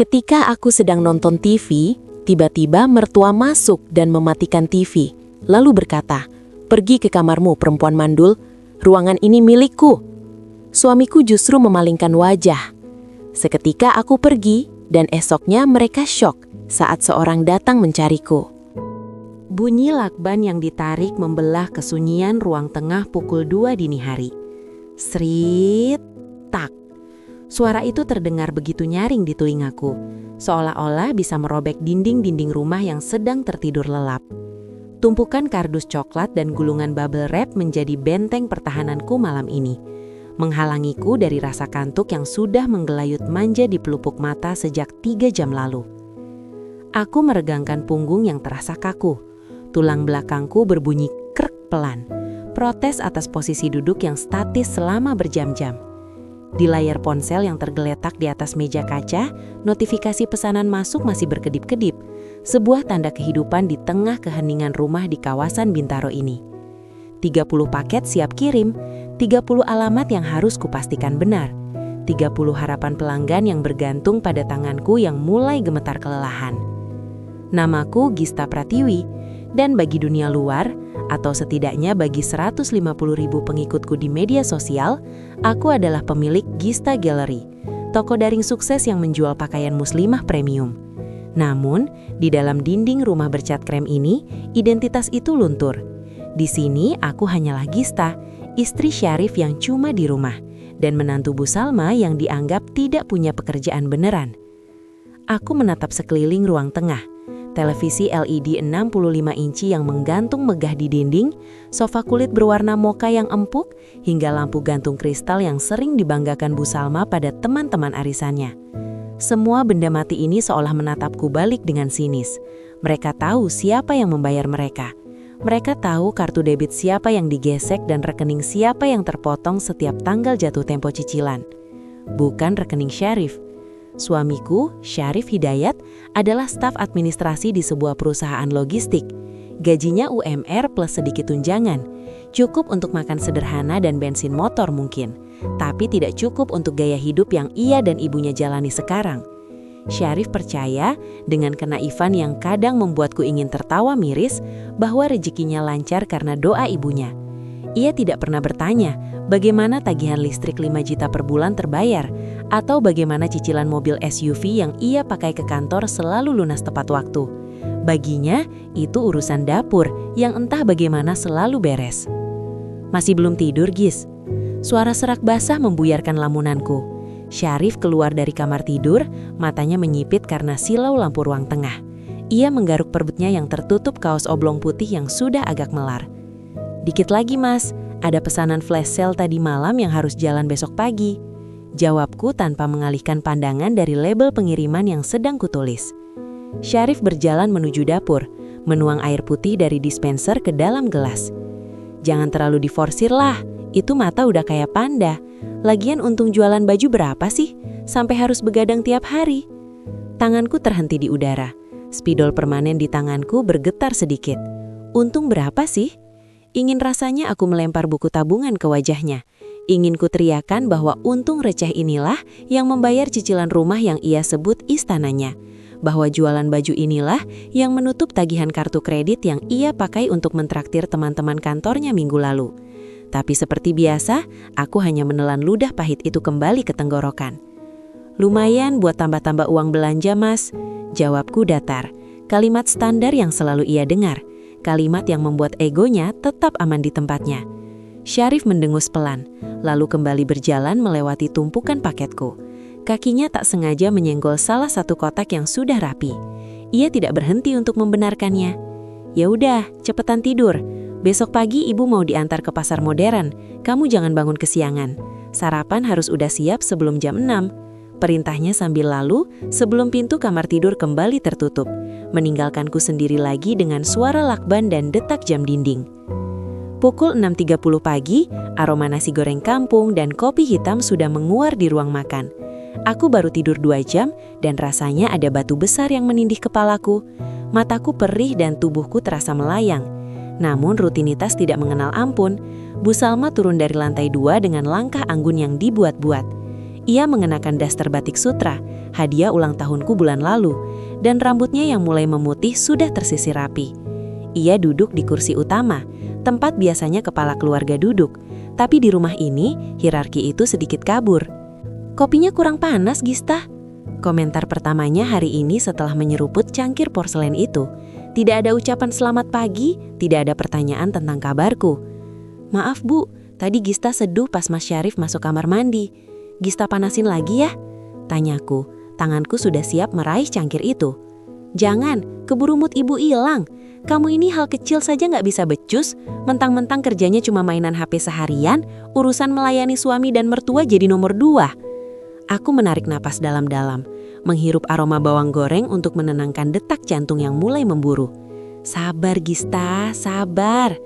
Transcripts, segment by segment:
Ketika aku sedang nonton TV, tiba-tiba mertua masuk dan mematikan TV, lalu berkata, "Pergi ke kamarmu, perempuan mandul, ruangan ini milikku." Suamiku justru memalingkan wajah. Seketika aku pergi, dan esoknya mereka syok saat seorang datang mencariku. Bunyi lakban yang ditarik membelah kesunyian ruang tengah pukul 2 dini hari. Srit, tak. Suara itu terdengar begitu nyaring di telingaku, seolah-olah bisa merobek dinding-dinding rumah yang sedang tertidur lelap. Tumpukan kardus coklat dan gulungan bubble wrap menjadi benteng pertahananku malam ini, menghalangiku dari rasa kantuk yang sudah menggelayut manja di pelupuk mata sejak 3 jam lalu. Aku meregangkan punggung yang terasa kaku. Tulang belakangku berbunyi krek pelan, protes atas posisi duduk yang statis selama berjam-jam. Di layar ponsel yang tergeletak di atas meja kaca, notifikasi pesanan masuk masih berkedip-kedip, sebuah tanda kehidupan di tengah keheningan rumah di kawasan Bintaro ini. 30 paket siap kirim, 30 alamat yang harus kupastikan benar, 30 harapan pelanggan yang bergantung pada tanganku yang mulai gemetar kelelahan. Namaku Gista Pratiwi, dan bagi dunia luar, atau setidaknya bagi 150.000 pengikutku di media sosial, aku adalah pemilik Gista Gallery, toko daring sukses yang menjual pakaian muslimah premium. Namun, di dalam dinding rumah bercat krem ini, identitas itu luntur. Di sini, aku hanyalah Gista, istri Syarif yang cuma di rumah, dan menantu Bu Salma yang dianggap tidak punya pekerjaan beneran. Aku menatap sekeliling ruang tengah. Televisi LED 65 inci yang menggantung megah di dinding, sofa kulit berwarna mocha yang empuk, hingga lampu gantung kristal yang sering dibanggakan Bu Salma pada teman-teman arisannya. Semua benda mati ini seolah menatapku balik dengan sinis. Mereka tahu siapa yang membayar mereka. Mereka tahu kartu debit siapa yang digesek dan rekening siapa yang terpotong setiap tanggal jatuh tempo cicilan. Bukan rekening Syarif. Suamiku, Syarif Hidayat, adalah staf administrasi di sebuah perusahaan logistik. Gajinya UMR plus sedikit tunjangan. Cukup untuk makan sederhana dan bensin motor mungkin, tapi tidak cukup untuk gaya hidup yang ia dan ibunya jalani sekarang. Syarif percaya dengan kenaifan yang kadang membuatku ingin tertawa miris bahwa rezekinya lancar karena doa ibunya. Ia tidak pernah bertanya bagaimana tagihan listrik 5 juta per bulan terbayar, atau bagaimana cicilan mobil SUV yang ia pakai ke kantor selalu lunas tepat waktu. Baginya, itu urusan dapur yang entah bagaimana selalu beres. Masih belum tidur, Gis? Suara serak basah membuyarkan lamunanku. Syarif keluar dari kamar tidur, matanya menyipit karena silau lampu ruang tengah. Ia menggaruk perbutnya yang tertutup kaos oblong putih yang sudah agak melar. "Dikit lagi, Mas. Ada pesanan flash sale tadi malam yang harus jalan besok pagi." Jawabku tanpa mengalihkan pandangan dari label pengiriman yang sedang kutulis. Syarif berjalan menuju dapur, menuang air putih dari dispenser ke dalam gelas. "Jangan terlalu diforsir lah, itu mata udah kayak panda. Lagian untung jualan baju berapa sih? Sampai harus begadang tiap hari." Tanganku terhenti di udara. Spidol permanen di tanganku bergetar sedikit. Untung berapa sih? Ingin rasanya aku melempar buku tabungan ke wajahnya. Ingin ku teriakan bahwa untung receh inilah yang membayar cicilan rumah yang ia sebut istananya. Bahwa jualan baju inilah yang menutup tagihan kartu kredit yang ia pakai untuk mentraktir teman-teman kantornya minggu lalu. Tapi seperti biasa, aku hanya menelan ludah pahit itu kembali ke tenggorokan. "Lumayan buat tambah-tambah uang belanja, Mas." Jawabku datar. Kalimat standar yang selalu ia dengar. Kalimat yang membuat egonya tetap aman di tempatnya. Syarif mendengus pelan, lalu kembali berjalan melewati tumpukan paketku. Kakinya tak sengaja menyenggol salah satu kotak yang sudah rapi. Ia tidak berhenti untuk membenarkannya. "Ya udah, cepetan tidur. Besok pagi ibu mau diantar ke pasar modern. Kamu jangan bangun kesiangan. Sarapan harus udah siap sebelum jam 6. Perintahnya sambil lalu sebelum pintu kamar tidur kembali tertutup, meninggalkanku sendiri lagi dengan suara lakban dan detak jam dinding. Pukul 6.30 pagi, aroma nasi goreng kampung dan kopi hitam sudah menguar di ruang makan. Aku baru tidur 2 jam dan rasanya ada batu besar yang menindih kepalaku. Mataku perih dan tubuhku terasa melayang. Namun rutinitas tidak mengenal ampun. Bu Salma turun dari lantai 2 dengan langkah anggun yang dibuat-buat. Ia mengenakan daster batik sutra, hadiah ulang tahunku bulan lalu, dan rambutnya yang mulai memutih sudah tersisir rapi. Ia duduk di kursi utama, tempat biasanya kepala keluarga duduk, tapi di rumah ini hierarki itu sedikit kabur. "Kopinya kurang panas, Gista," komentar pertamanya hari ini setelah menyeruput cangkir porselen itu. Tidak ada ucapan selamat pagi, tidak ada pertanyaan tentang kabarku. "Maaf Bu, tadi Gista seduh pas Mas Syarif masuk kamar mandi. Gista panasin lagi ya?" tanyaku. Tanganku sudah siap meraih cangkir itu. "Jangan, keburu mood Ibu hilang. Kamu ini hal kecil saja nggak bisa becus, mentang-mentang kerjanya cuma mainan HP seharian, urusan melayani suami dan mertua jadi nomor 2. Aku menarik napas dalam-dalam, menghirup aroma bawang goreng untuk menenangkan detak jantung yang mulai memburu. "Sabar Gista, sabar."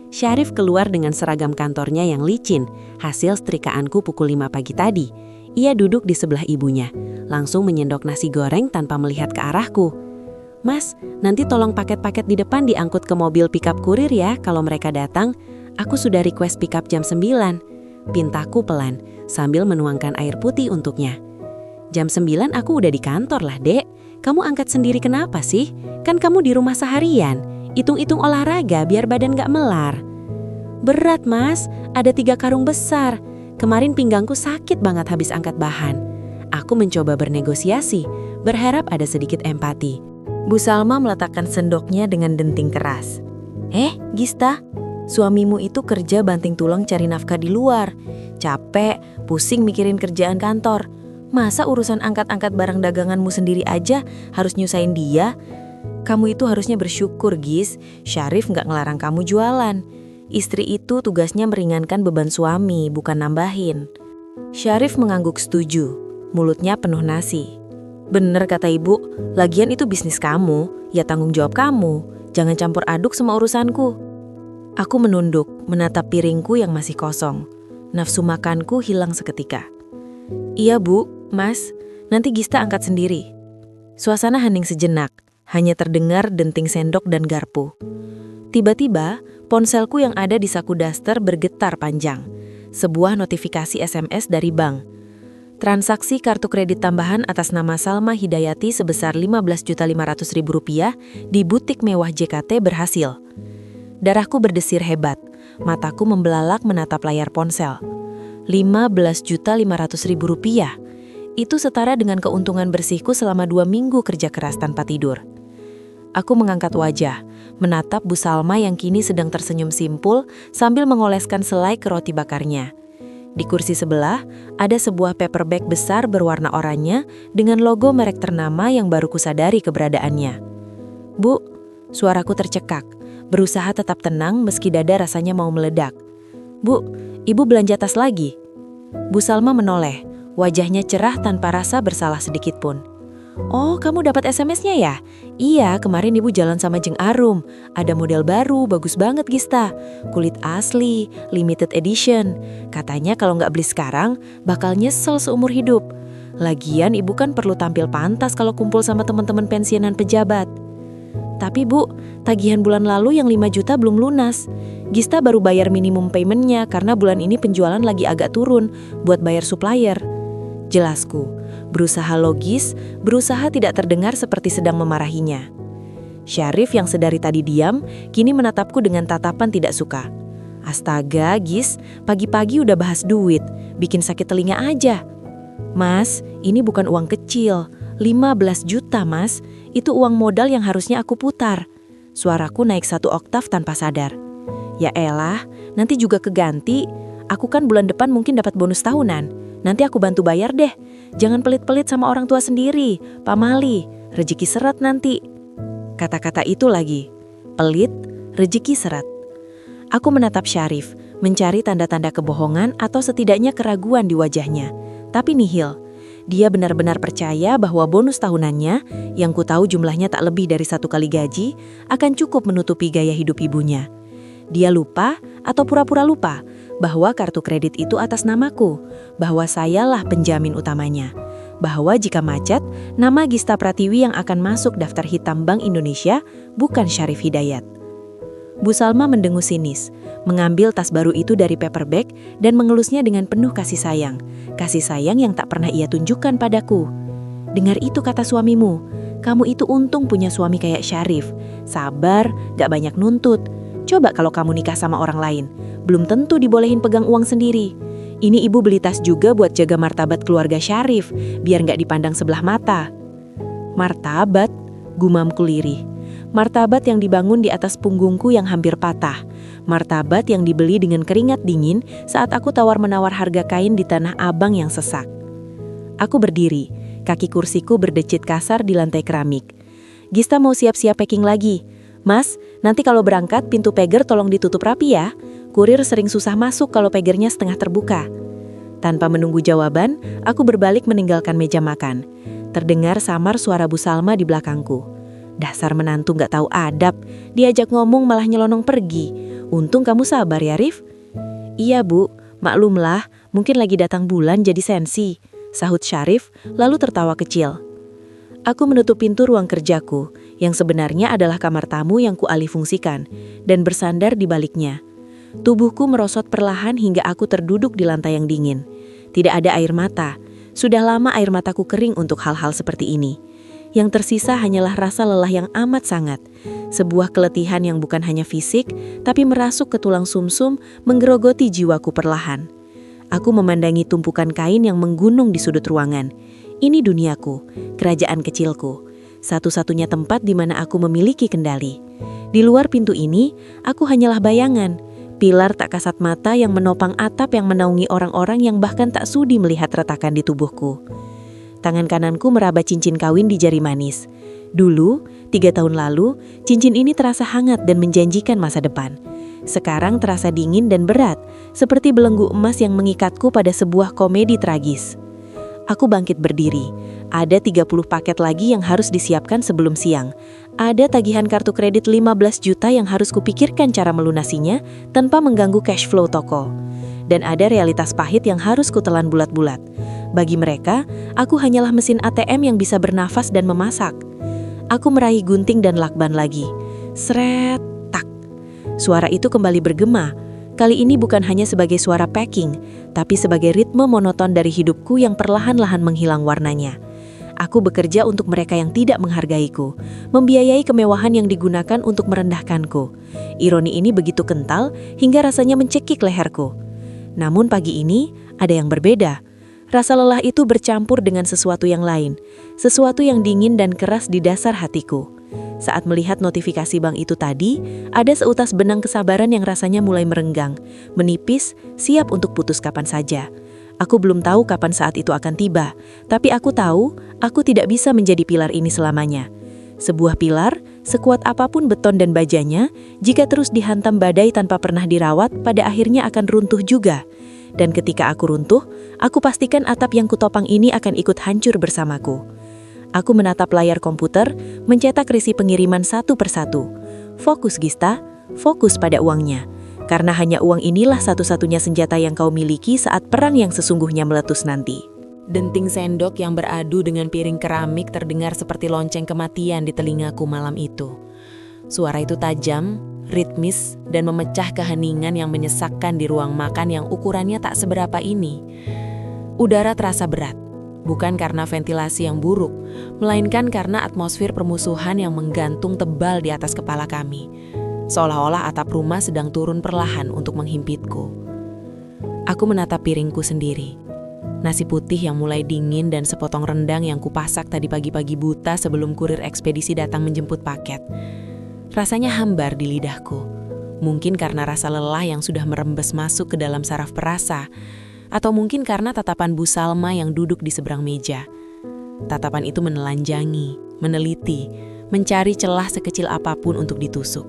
Syarif keluar dengan seragam kantornya yang licin, hasil setrikaanku pukul 5 pagi tadi. Ia duduk di sebelah ibunya, langsung menyendok nasi goreng tanpa melihat ke arahku. "Mas, nanti tolong paket-paket di depan diangkut ke mobil pickup kurir ya kalau mereka datang. Aku sudah request pickup jam 9. Pintaku pelan, sambil menuangkan air putih untuknya. "Jam 9 aku udah di kantor lah, Dek. Kamu angkat sendiri kenapa sih? Kan kamu di rumah seharian. Hitung-hitung olahraga biar badan gak melar." "Berat Mas, ada 3 karung besar. Kemarin pinggangku sakit banget habis angkat bahan." Aku mencoba bernegosiasi, berharap ada sedikit empati. Bu Salma meletakkan sendoknya dengan denting keras. Gista, suamimu itu kerja banting tulang cari nafkah di luar. Capek, pusing mikirin kerjaan kantor. Masa urusan angkat-angkat barang daganganmu sendiri aja harus nyusahin dia? Kamu itu harusnya bersyukur, Gis. Syarif nggak ngelarang kamu jualan. Istri itu tugasnya meringankan beban suami, bukan nambahin." Syarif mengangguk setuju, mulutnya penuh nasi. "Bener kata ibu, lagian itu bisnis kamu, ya tanggung jawab kamu. Jangan campur aduk sama urusanku." Aku menunduk, menatap piringku yang masih kosong. Nafsu makanku hilang seketika. "Iya Bu, Mas, nanti Gista angkat sendiri." Suasana hening sejenak, hanya terdengar denting sendok dan garpu. Tiba-tiba, ponselku yang ada di saku daster bergetar panjang. Sebuah notifikasi SMS dari bank. Transaksi kartu kredit tambahan atas nama Salma Hidayati sebesar Rp15.500.000 di butik mewah JKT berhasil. Darahku berdesir hebat, mataku membelalak menatap layar ponsel. Rp15.500.000. Itu setara dengan keuntungan bersihku selama 2 minggu kerja keras tanpa tidur. Aku mengangkat wajah, menatap Bu Salma yang kini sedang tersenyum simpul sambil mengoleskan selai ke roti bakarnya. Di kursi sebelah, ada sebuah paper bag besar berwarna oranye dengan logo merek ternama yang baru kusadari keberadaannya. "Bu," suaraku tercekak, berusaha tetap tenang meski dada rasanya mau meledak. "Bu, Ibu belanja tas lagi?" Bu Salma menoleh, wajahnya cerah tanpa rasa bersalah sedikit pun. "Oh, kamu dapat SMS-nya ya? Iya, kemarin Ibu jalan sama Jeng Arum. Ada model baru, bagus banget Gista. Kulit asli, limited edition. Katanya kalau nggak beli sekarang, bakal nyesel seumur hidup. Lagian Ibu kan perlu tampil pantas kalau kumpul sama teman-teman pensiunan pejabat." "Tapi Bu, tagihan bulan lalu yang 5 juta belum lunas. Gista baru bayar minimum payment-nya karena bulan ini penjualan lagi agak turun buat bayar supplier." Jelasku, berusaha logis, berusaha tidak terdengar seperti sedang memarahinya. Syarif yang sedari tadi diam, kini menatapku dengan tatapan tidak suka. "Astaga, Gis, pagi-pagi udah bahas duit, bikin sakit telinga aja." "Mas, ini bukan uang kecil, 15 juta Mas, itu uang modal yang harusnya aku putar." Suaraku naik 1 oktav tanpa sadar. "Ya elah, nanti juga keganti. Aku kan bulan depan mungkin dapat bonus tahunan. Nanti aku bantu bayar deh. Jangan pelit-pelit sama orang tua sendiri, Pak Mali. Rezeki seret nanti." Kata-kata itu lagi. Pelit, rezeki seret. Aku menatap Syarif, mencari tanda-tanda kebohongan atau setidaknya keraguan di wajahnya. Tapi nihil. Dia benar-benar percaya bahwa bonus tahunannya, yang ku tahu jumlahnya tak lebih dari 1 kali gaji, akan cukup menutupi gaya hidup ibunya. Dia lupa atau pura-pura lupa bahwa kartu kredit itu atas namaku, bahwa sayalah penjamin utamanya, bahwa jika macet, nama Gista Pratiwi yang akan masuk daftar hitam Bank Indonesia, bukan Syarif Hidayat. Bu Salma mendengus sinis, mengambil tas baru itu dari paper bag dan mengelusnya dengan penuh kasih sayang yang tak pernah ia tunjukkan padaku. Dengar itu kata suamimu. Kamu itu untung punya suami kayak Syarif. Sabar, gak banyak nuntut. Coba kalau kamu nikah sama orang lain. Belum tentu dibolehin pegang uang sendiri. Ini ibu beli tas juga buat jaga martabat keluarga Syarif, biar gak dipandang sebelah mata. Martabat? Gumamku lirih. Martabat yang dibangun di atas punggungku yang hampir patah. Martabat yang dibeli dengan keringat dingin saat aku tawar-menawar harga kain di Tanah Abang yang sesak. Aku berdiri, kaki kursiku berdecit kasar di lantai keramik. Gista mau siap-siap packing lagi. Mas, nanti kalau berangkat pintu pagar tolong ditutup rapi ya. Kurir sering susah masuk kalau pagernya setengah terbuka. Tanpa menunggu jawaban, aku berbalik meninggalkan meja makan. Terdengar samar suara Bu Salma di belakangku. Dasar menantu gak tahu adab, diajak ngomong malah nyelonong pergi. Untung kamu sabar ya, Rif. Iya Bu, maklumlah, mungkin lagi datang bulan jadi sensi, sahut Syarif lalu tertawa kecil. Aku menutup pintu ruang kerjaku, yang sebenarnya adalah kamar tamu yang kualihfungsikan, dan bersandar di baliknya. Tubuhku merosot perlahan hingga aku terduduk di lantai yang dingin. Tidak ada air mata. Sudah lama air mataku kering untuk hal-hal seperti ini. Yang tersisa hanyalah rasa lelah yang amat sangat. Sebuah keletihan yang bukan hanya fisik, tapi merasuk ke tulang sumsum, menggerogoti jiwaku perlahan. Aku memandangi tumpukan kain yang menggunung di sudut ruangan. Ini duniaku, kerajaan kecilku. Satu-satunya tempat di mana aku memiliki kendali. Di luar pintu ini, aku hanyalah bayangan. Pilar tak kasat mata yang menopang atap yang menaungi orang-orang yang bahkan tak sudi melihat retakan di tubuhku. Tangan kananku meraba cincin kawin di jari manis. Dulu, 3 tahun lalu, cincin ini terasa hangat dan menjanjikan masa depan. Sekarang terasa dingin dan berat, seperti belenggu emas yang mengikatku pada sebuah komedi tragis. Aku bangkit berdiri. Ada 30 paket lagi yang harus disiapkan sebelum siang. Ada tagihan kartu kredit 15 juta yang harus kupikirkan cara melunasinya tanpa mengganggu cash flow toko. Dan ada realitas pahit yang harus kutelan bulat-bulat. Bagi mereka, aku hanyalah mesin ATM yang bisa bernafas dan memasak. Aku meraih gunting dan lakban lagi. Sret, tak. Suara itu kembali bergema. Kali ini bukan hanya sebagai suara packing, tapi sebagai ritme monoton dari hidupku yang perlahan-lahan menghilang warnanya. Aku bekerja untuk mereka yang tidak menghargaiku, membiayai kemewahan yang digunakan untuk merendahkanku. Ironi ini begitu kental hingga rasanya mencekik leherku. Namun pagi ini ada yang berbeda. Rasa lelah itu bercampur dengan sesuatu yang lain, sesuatu yang dingin dan keras di dasar hatiku. Saat melihat notifikasi bank itu tadi, ada seutas benang kesabaran yang rasanya mulai merenggang, menipis, siap untuk putus kapan saja. Aku belum tahu kapan saat itu akan tiba, tapi aku tahu aku tidak bisa menjadi pilar ini selamanya. Sebuah pilar, sekuat apapun beton dan bajanya, jika terus dihantam badai tanpa pernah dirawat, pada akhirnya akan runtuh juga. Dan ketika aku runtuh, aku pastikan atap yang kutopang ini akan ikut hancur bersamaku. Aku menatap layar komputer, mencetak risi pengiriman satu persatu. Fokus Gista, fokus pada uangnya. Karena hanya uang inilah satu-satunya senjata yang kau miliki saat perang yang sesungguhnya meletus nanti. Denting sendok yang beradu dengan piring keramik terdengar seperti lonceng kematian di telingaku malam itu. Suara itu tajam, ritmis, dan memecah keheningan yang menyesakkan di ruang makan yang ukurannya tak seberapa ini. Udara terasa berat, bukan karena ventilasi yang buruk, melainkan karena atmosfer permusuhan yang menggantung tebal di atas kepala kami. Seolah-olah atap rumah sedang turun perlahan untuk menghimpitku. Aku menatap piringku sendiri. Nasi putih yang mulai dingin dan sepotong rendang yang kupasak tadi pagi-pagi buta sebelum kurir ekspedisi datang menjemput paket. Rasanya hambar di lidahku. Mungkin karena rasa lelah yang sudah merembes masuk ke dalam saraf perasa, atau mungkin karena tatapan Bu Salma yang duduk di seberang meja. Tatapan itu menelanjangi, meneliti, mencari celah sekecil apapun untuk ditusuk.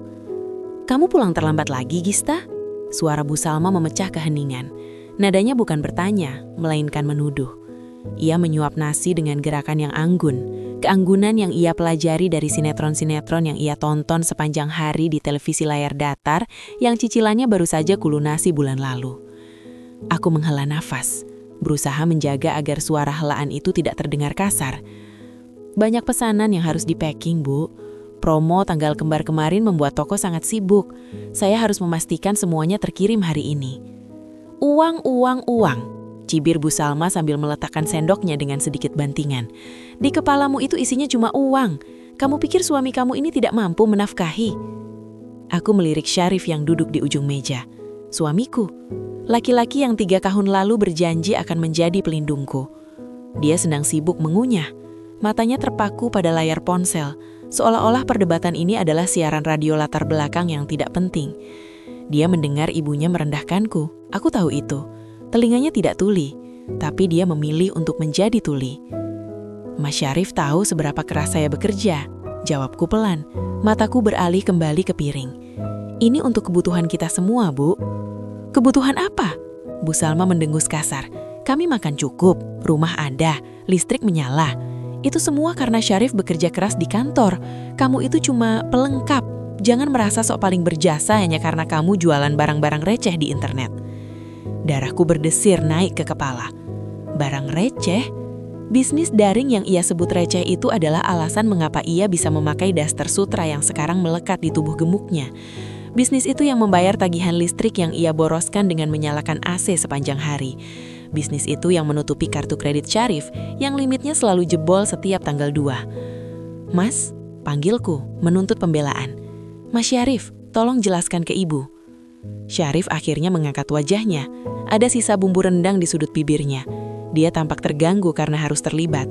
"Kamu pulang terlambat lagi, Gista?" Suara Bu Salma memecah keheningan. Nadanya bukan bertanya, melainkan menuduh. Ia menyuap nasi dengan gerakan yang anggun, keanggunan yang ia pelajari dari sinetron-sinetron yang ia tonton sepanjang hari di televisi layar datar yang cicilannya baru saja kulunasi bulan lalu. Aku menghela nafas, berusaha menjaga agar suara helaan itu tidak terdengar kasar. "Banyak pesanan yang harus di-packing, Bu. Promo tanggal kembar kemarin membuat toko sangat sibuk. Saya harus memastikan semuanya terkirim hari ini." Uang. cibir Bu Salma sambil meletakkan sendoknya dengan sedikit bantingan. Di kepalamu itu isinya cuma uang. Kamu pikir suami kamu ini tidak mampu menafkahi? Aku melirik Syarif yang duduk di ujung meja. Suamiku, laki-laki yang 3 tahun lalu berjanji akan menjadi pelindungku. Dia sedang sibuk mengunyah. Matanya terpaku pada layar ponsel, seolah-olah perdebatan ini adalah siaran radio latar belakang yang tidak penting. Dia mendengar ibunya merendahkanku. Aku tahu itu. Telinganya tidak tuli, tapi dia memilih untuk menjadi tuli. Mas Syarif tahu seberapa keras saya bekerja. Jawabku pelan. Mataku beralih kembali ke piring. Ini untuk kebutuhan kita semua, Bu. Kebutuhan apa? Bu Salma mendengus kasar. Kami makan cukup, rumah ada, listrik menyala. Itu semua karena Syarif bekerja keras di kantor. Kamu itu cuma pelengkap. Jangan merasa sok paling berjasa hanya karena kamu jualan barang-barang receh di internet. Darahku berdesir naik ke kepala. Barang receh? Bisnis daring yang ia sebut receh itu adalah alasan mengapa ia bisa memakai daster sutra yang sekarang melekat di tubuh gemuknya. Bisnis itu yang membayar tagihan listrik yang ia boroskan dengan menyalakan AC sepanjang hari. Bisnis itu yang menutupi kartu kredit Syarif yang limitnya selalu jebol setiap tanggal 2. Mas, panggilku, menuntut pembelaan. Mas Syarif, tolong jelaskan ke ibu. Syarif akhirnya mengangkat wajahnya. Ada sisa bumbu rendang di sudut bibirnya. Dia tampak terganggu karena harus terlibat.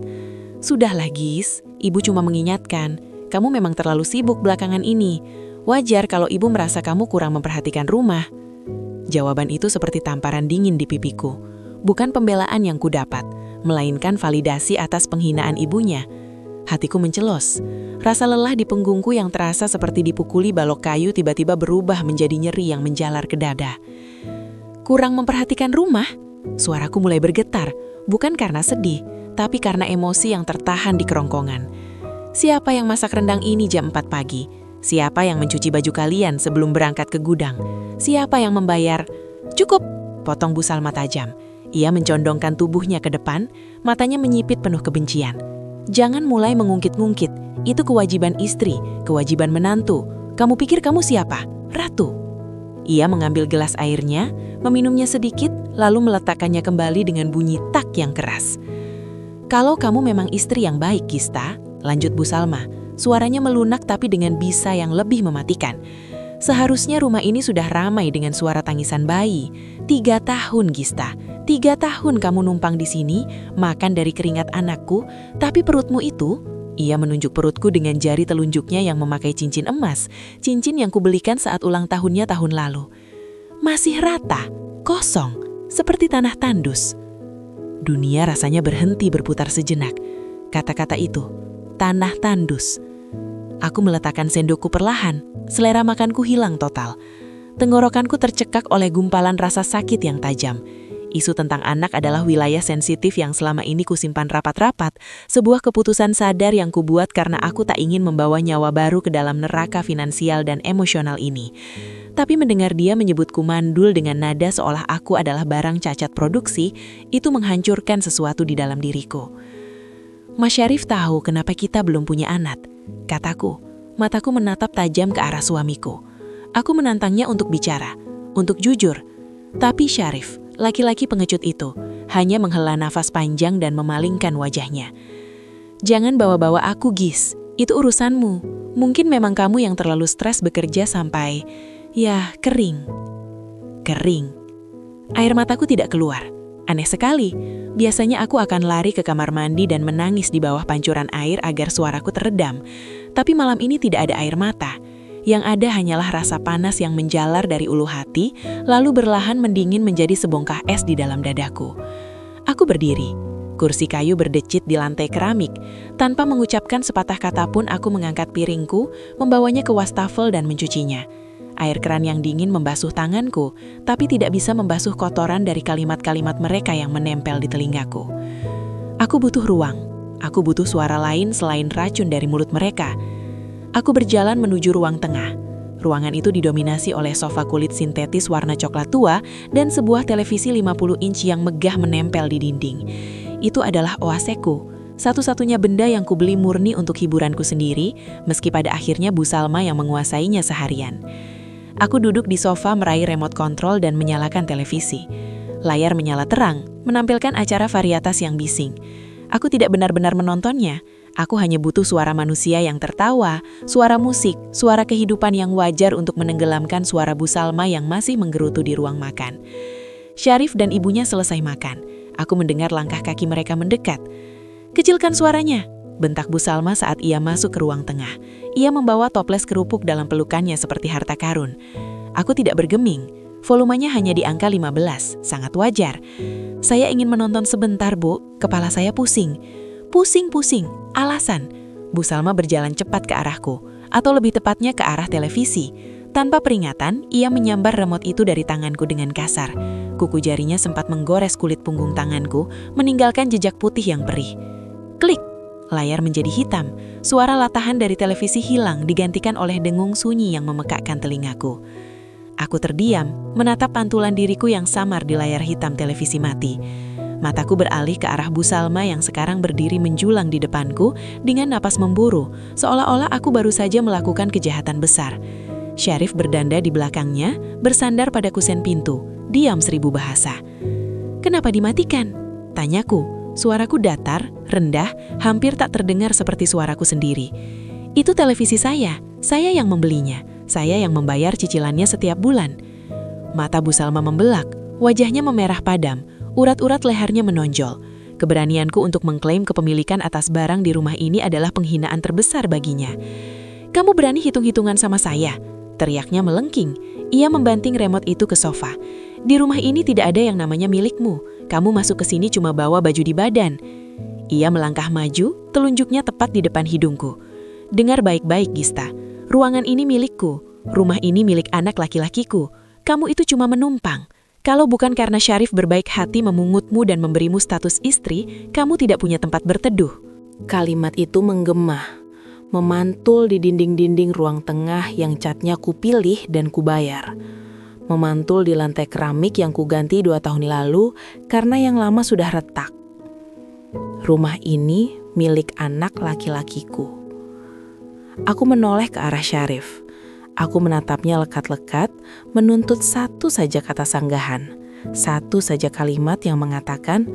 Sudahlah Gis, ibu cuma mengingatkan. Kamu memang terlalu sibuk belakangan ini. Wajar kalau ibu merasa kamu kurang memperhatikan rumah. Jawaban itu seperti tamparan dingin di pipiku. Bukan pembelaan yang kudapat, melainkan validasi atas penghinaan ibunya. Hatiku mencelos. Rasa lelah di punggungku yang terasa seperti dipukuli balok kayu tiba-tiba berubah menjadi nyeri yang menjalar ke dada. Kurang memperhatikan rumah? Suaraku mulai bergetar, bukan karena sedih, tapi karena emosi yang tertahan di kerongkongan. Siapa yang masak rendang ini jam 4 pagi? Siapa yang mencuci baju kalian sebelum berangkat ke gudang? Siapa yang membayar? Cukup, potong Bu Salma tajam. Ia mencondongkan tubuhnya ke depan, matanya menyipit penuh kebencian. Jangan mulai mengungkit-ngungkit, itu kewajiban istri, kewajiban menantu. Kamu pikir kamu siapa? Ratu. Ia mengambil gelas airnya, meminumnya sedikit, lalu meletakkannya kembali dengan bunyi tak yang keras. Kalau kamu memang istri yang baik, Gista, lanjut Bu Salma. Suaranya melunak tapi dengan bisa yang lebih mematikan. Seharusnya rumah ini sudah ramai dengan suara tangisan bayi. 3 tahun, Gista. 3 tahun kamu numpang di sini, makan dari keringat anakku, tapi perutmu itu... Ia menunjuk perutku dengan jari telunjuknya yang memakai cincin emas, cincin yang kubelikan saat ulang tahunnya tahun lalu. Masih rata, kosong, seperti tanah tandus. Dunia rasanya berhenti berputar sejenak. Kata-kata itu, tanah tandus. Aku meletakkan sendokku perlahan, selera makanku hilang total. Tenggorokanku tercekak oleh gumpalan rasa sakit yang tajam. Isu tentang anak adalah wilayah sensitif yang selama ini kusimpan rapat-rapat, sebuah keputusan sadar yang kubuat karena aku tak ingin membawa nyawa baru ke dalam neraka finansial dan emosional ini. Tapi mendengar dia menyebutku mandul dengan nada seolah aku adalah barang cacat produksi, itu menghancurkan sesuatu di dalam diriku. Mas Syarif tahu kenapa kita belum punya anak, kataku. Mataku menatap tajam ke arah suamiku. Aku menantangnya untuk bicara, untuk jujur. Tapi Syarif, laki-laki pengecut itu, hanya menghela nafas panjang dan memalingkan wajahnya. Jangan bawa-bawa aku, Gis. Itu urusanmu. Mungkin memang kamu yang terlalu stres bekerja sampai, ya, kering. Kering. Air mataku tidak keluar. Aneh sekali. Biasanya aku akan lari ke kamar mandi dan menangis di bawah pancuran air agar suaraku teredam. Tapi malam ini tidak ada air mata. Yang ada hanyalah rasa panas yang menjalar dari ulu hati, lalu berlahan mendingin menjadi sebongkah es di dalam dadaku. Aku berdiri. Kursi kayu berdecit di lantai keramik. Tanpa mengucapkan sepatah kata pun aku mengangkat piringku, membawanya ke wastafel dan mencucinya. Air keran yang dingin membasuh tanganku, tapi tidak bisa membasuh kotoran dari kalimat-kalimat mereka yang menempel di telingaku. Aku butuh ruang. Aku butuh suara lain selain racun dari mulut mereka. Aku berjalan menuju ruang tengah. Ruangan itu didominasi oleh sofa kulit sintetis warna coklat tua dan sebuah televisi 50 inci yang megah menempel di dinding. Itu adalah oaseku, satu-satunya benda yang kubeli murni untuk hiburanku sendiri, meski pada akhirnya Bu Salma yang menguasainya seharian. Aku duduk di sofa meraih remote control dan menyalakan televisi. Layar menyala terang, menampilkan acara varietas yang bising. Aku tidak benar-benar menontonnya. Aku hanya butuh suara manusia yang tertawa, suara musik, suara kehidupan yang wajar untuk menenggelamkan suara Bu Salma yang masih menggerutu di ruang makan. Syarif dan ibunya selesai makan. Aku mendengar langkah kaki mereka mendekat. "Kecilkan suaranya," bentak Bu Salma saat ia masuk ke ruang tengah. Ia membawa toples kerupuk dalam pelukannya seperti harta karun. Aku tidak bergeming. Volumenya hanya di angka 15, sangat wajar. "Saya ingin menonton sebentar, Bu. Kepala saya pusing." Pusing. Alasan. Bu Salma berjalan cepat ke arahku, atau lebih tepatnya ke arah televisi. Tanpa peringatan, ia menyambar remote itu dari tanganku dengan kasar. Kuku jarinya sempat menggores kulit punggung tanganku, meninggalkan jejak putih yang perih. Klik. Layar menjadi hitam. Suara latahan dari televisi hilang digantikan oleh dengung sunyi yang memekakkan telingaku. Aku terdiam, menatap pantulan diriku yang samar di layar hitam televisi mati. Mataku beralih ke arah Bu Salma yang sekarang berdiri menjulang di depanku dengan napas memburu, seolah-olah aku baru saja melakukan kejahatan besar. Syarif berdanda di belakangnya, bersandar pada kusen pintu, diam 1000 bahasa. "Kenapa dimatikan?" tanyaku. Suaraku datar, rendah, hampir tak terdengar seperti suaraku sendiri. "Itu televisi saya yang membelinya, saya yang membayar cicilannya setiap bulan." Mata Bu Salma membelak, wajahnya memerah padam. Urat-urat lehernya menonjol. Keberanianku untuk mengklaim kepemilikan atas barang di rumah ini adalah penghinaan terbesar baginya. "Kamu berani hitung-hitungan sama saya?" teriaknya melengking. Ia membanting remote itu ke sofa. "Di rumah ini tidak ada yang namanya milikmu. Kamu masuk ke sini cuma bawa baju di badan." Ia melangkah maju, telunjuknya tepat di depan hidungku. "Dengar baik-baik, Gista. Ruangan ini milikku. Rumah ini milik anak laki-lakiku. Kamu itu cuma menumpang. Kalau bukan karena Syarif berbaik hati memungutmu dan memberimu status istri, kamu tidak punya tempat berteduh." Kalimat itu menggema, memantul di dinding-dinding ruang tengah yang catnya kupilih dan kubayar. Memantul di lantai keramik yang kuganti 2 tahun lalu karena yang lama sudah retak. Rumah ini milik anak laki-lakiku. Aku menoleh ke arah Syarif. Aku menatapnya lekat-lekat, menuntut satu saja kata sanggahan. Satu saja kalimat yang mengatakan,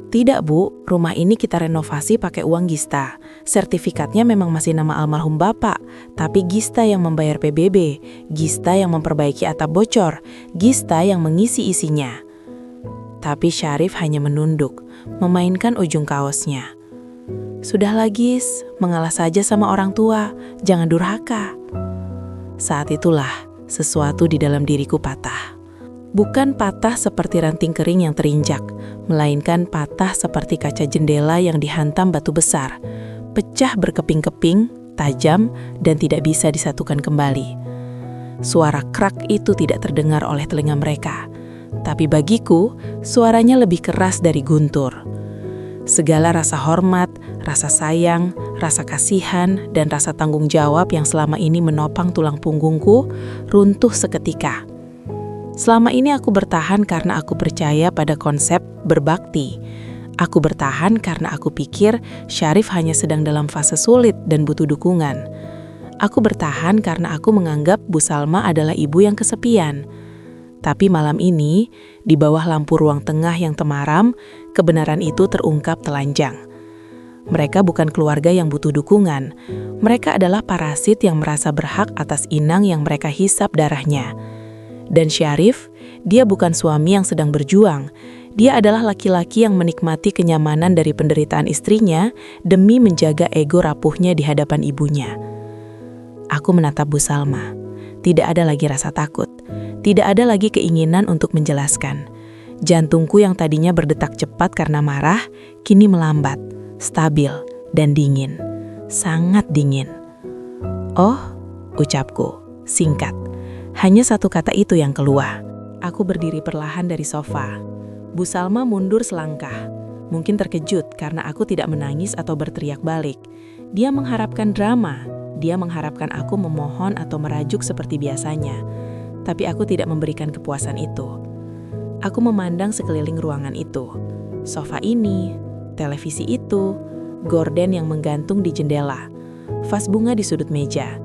"Tidak, Bu, rumah ini kita renovasi pakai uang Gista. Sertifikatnya memang masih nama almarhum Bapak, tapi Gista yang membayar PBB, Gista yang memperbaiki atap bocor, Gista yang mengisi isinya." Tapi Syarif hanya menunduk, memainkan ujung kaosnya. "Sudahlah, Gis, mengalah saja sama orang tua, jangan durhaka." Saat itulah sesuatu di dalam diriku patah. Bukan patah seperti ranting kering yang terinjak, melainkan patah seperti kaca jendela yang dihantam batu besar. Pecah berkeping-keping, tajam, dan tidak bisa disatukan kembali. Suara krak itu tidak terdengar oleh telinga mereka. Tapi bagiku, suaranya lebih keras dari guntur. Segala rasa hormat, rasa sayang, rasa kasihan, dan rasa tanggung jawab yang selama ini menopang tulang punggungku runtuh seketika. Selama ini aku bertahan karena aku percaya pada konsep berbakti. Aku bertahan karena aku pikir Syarif hanya sedang dalam fase sulit dan butuh dukungan. Aku bertahan karena aku menganggap Bu Salma adalah ibu yang kesepian. Tapi malam ini, di bawah lampu ruang tengah yang temaram, kebenaran itu terungkap telanjang. Mereka bukan keluarga yang butuh dukungan. Mereka adalah parasit yang merasa berhak atas inang yang mereka hisap darahnya. Dan Syarif, dia bukan suami yang sedang berjuang. Dia adalah laki-laki yang menikmati kenyamanan dari penderitaan istrinya demi menjaga ego rapuhnya di hadapan ibunya. Aku menatap Bu Salma. Tidak ada lagi rasa takut. Tidak ada lagi keinginan untuk menjelaskan. Jantungku yang tadinya berdetak cepat karena marah, kini melambat, stabil, dan dingin. Sangat dingin. "Oh," ucapku, singkat. Hanya satu kata itu yang keluar. Aku berdiri perlahan dari sofa. Bu Salma mundur selangkah. Mungkin terkejut karena aku tidak menangis atau berteriak balik. Dia mengharapkan drama. Dia mengharapkan aku memohon atau merajuk seperti biasanya. Tapi aku tidak memberikan kepuasan itu. Aku memandang sekeliling ruangan itu. Sofa ini, televisi itu, gorden yang menggantung di jendela, vas bunga di sudut meja.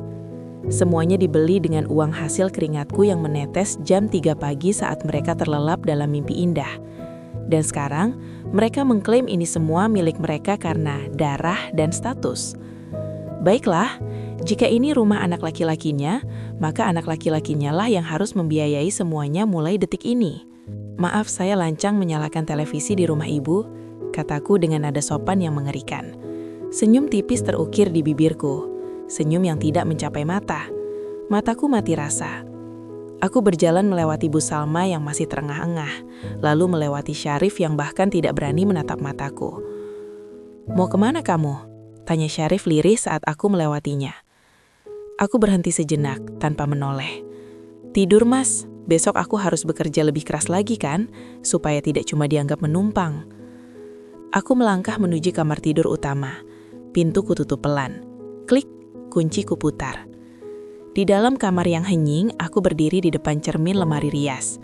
Semuanya dibeli dengan uang hasil keringatku yang menetes jam 3 pagi saat mereka terlelap dalam mimpi indah. Dan sekarang, mereka mengklaim ini semua milik mereka karena darah dan status. Baiklah, jika ini rumah anak laki-lakinya, maka anak laki-lakinya lah yang harus membiayai semuanya mulai detik ini. Maaf, saya lancang menyalakan televisi di rumah ibu, kataku dengan nada sopan yang mengerikan. Senyum tipis terukir di bibirku, senyum yang tidak mencapai mata. Mataku mati rasa. Aku berjalan melewati Bu Salma yang masih terengah-engah, lalu melewati Syarif yang bahkan tidak berani menatap mataku. "Mau kemana kamu?" tanya Syarif lirih saat aku melewatinya. Aku berhenti sejenak tanpa menoleh. "Tidur, Mas. Besok aku harus bekerja lebih keras lagi kan, supaya tidak cuma dianggap menumpang." Aku melangkah menuju kamar tidur utama. Pintu kututup pelan. Klik, kunci kuputar. Di dalam kamar yang hening, aku berdiri di depan cermin lemari rias.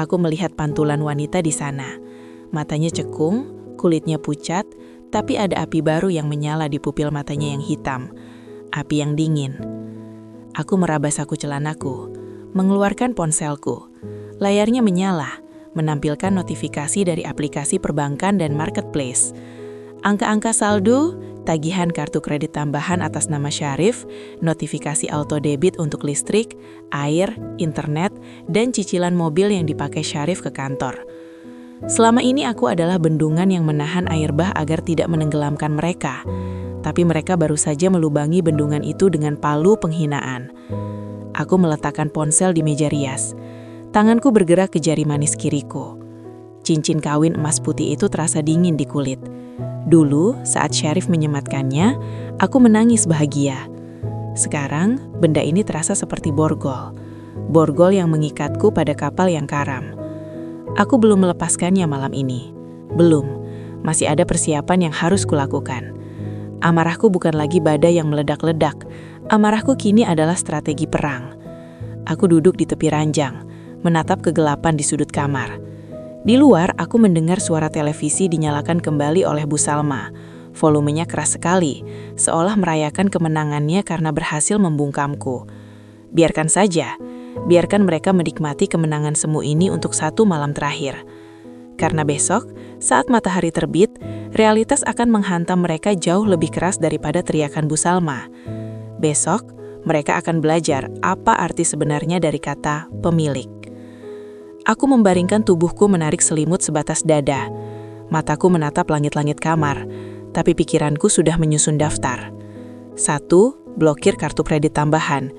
Aku melihat pantulan wanita di sana. Matanya cekung, kulitnya pucat, tapi ada api baru yang menyala di pupil matanya yang hitam. Api yang dingin. Aku meraba saku celanaku, mengeluarkan ponselku. Layarnya menyala, menampilkan notifikasi dari aplikasi perbankan dan marketplace. Angka-angka saldo, tagihan kartu kredit tambahan atas nama Syarif, notifikasi auto debit untuk listrik, air, internet, dan cicilan mobil yang dipakai Syarif ke kantor. Selama ini aku adalah bendungan yang menahan air bah agar tidak menenggelamkan mereka. Tapi mereka baru saja melubangi bendungan itu dengan palu penghinaan. Aku meletakkan ponsel di meja rias. Tanganku bergerak ke jari manis kiriku. Cincin kawin emas putih itu terasa dingin di kulit. Dulu, saat Syarif menyematkannya, aku menangis bahagia. Sekarang, benda ini terasa seperti borgol. Borgol yang mengikatku pada kapal yang karam. Aku belum melepaskannya malam ini. Belum. Masih ada persiapan yang harus kulakukan. Amarahku bukan lagi badai yang meledak-ledak. Amarahku kini adalah strategi perang. Aku duduk di tepi ranjang, menatap kegelapan di sudut kamar. Di luar, aku mendengar suara televisi dinyalakan kembali oleh Bu Salma. Volumenya keras sekali, seolah merayakan kemenangannya karena berhasil membungkamku. Biarkan saja, biarkan mereka menikmati kemenangan semu ini untuk satu malam terakhir. Karena besok, saat matahari terbit, realitas akan menghantam mereka jauh lebih keras daripada teriakan Bu Salma. Besok, mereka akan belajar apa arti sebenarnya dari kata pemilik. Aku membaringkan tubuhku menarik selimut sebatas dada. Mataku menatap langit-langit kamar, tapi pikiranku sudah menyusun daftar. 1. Blokir kartu kredit tambahan.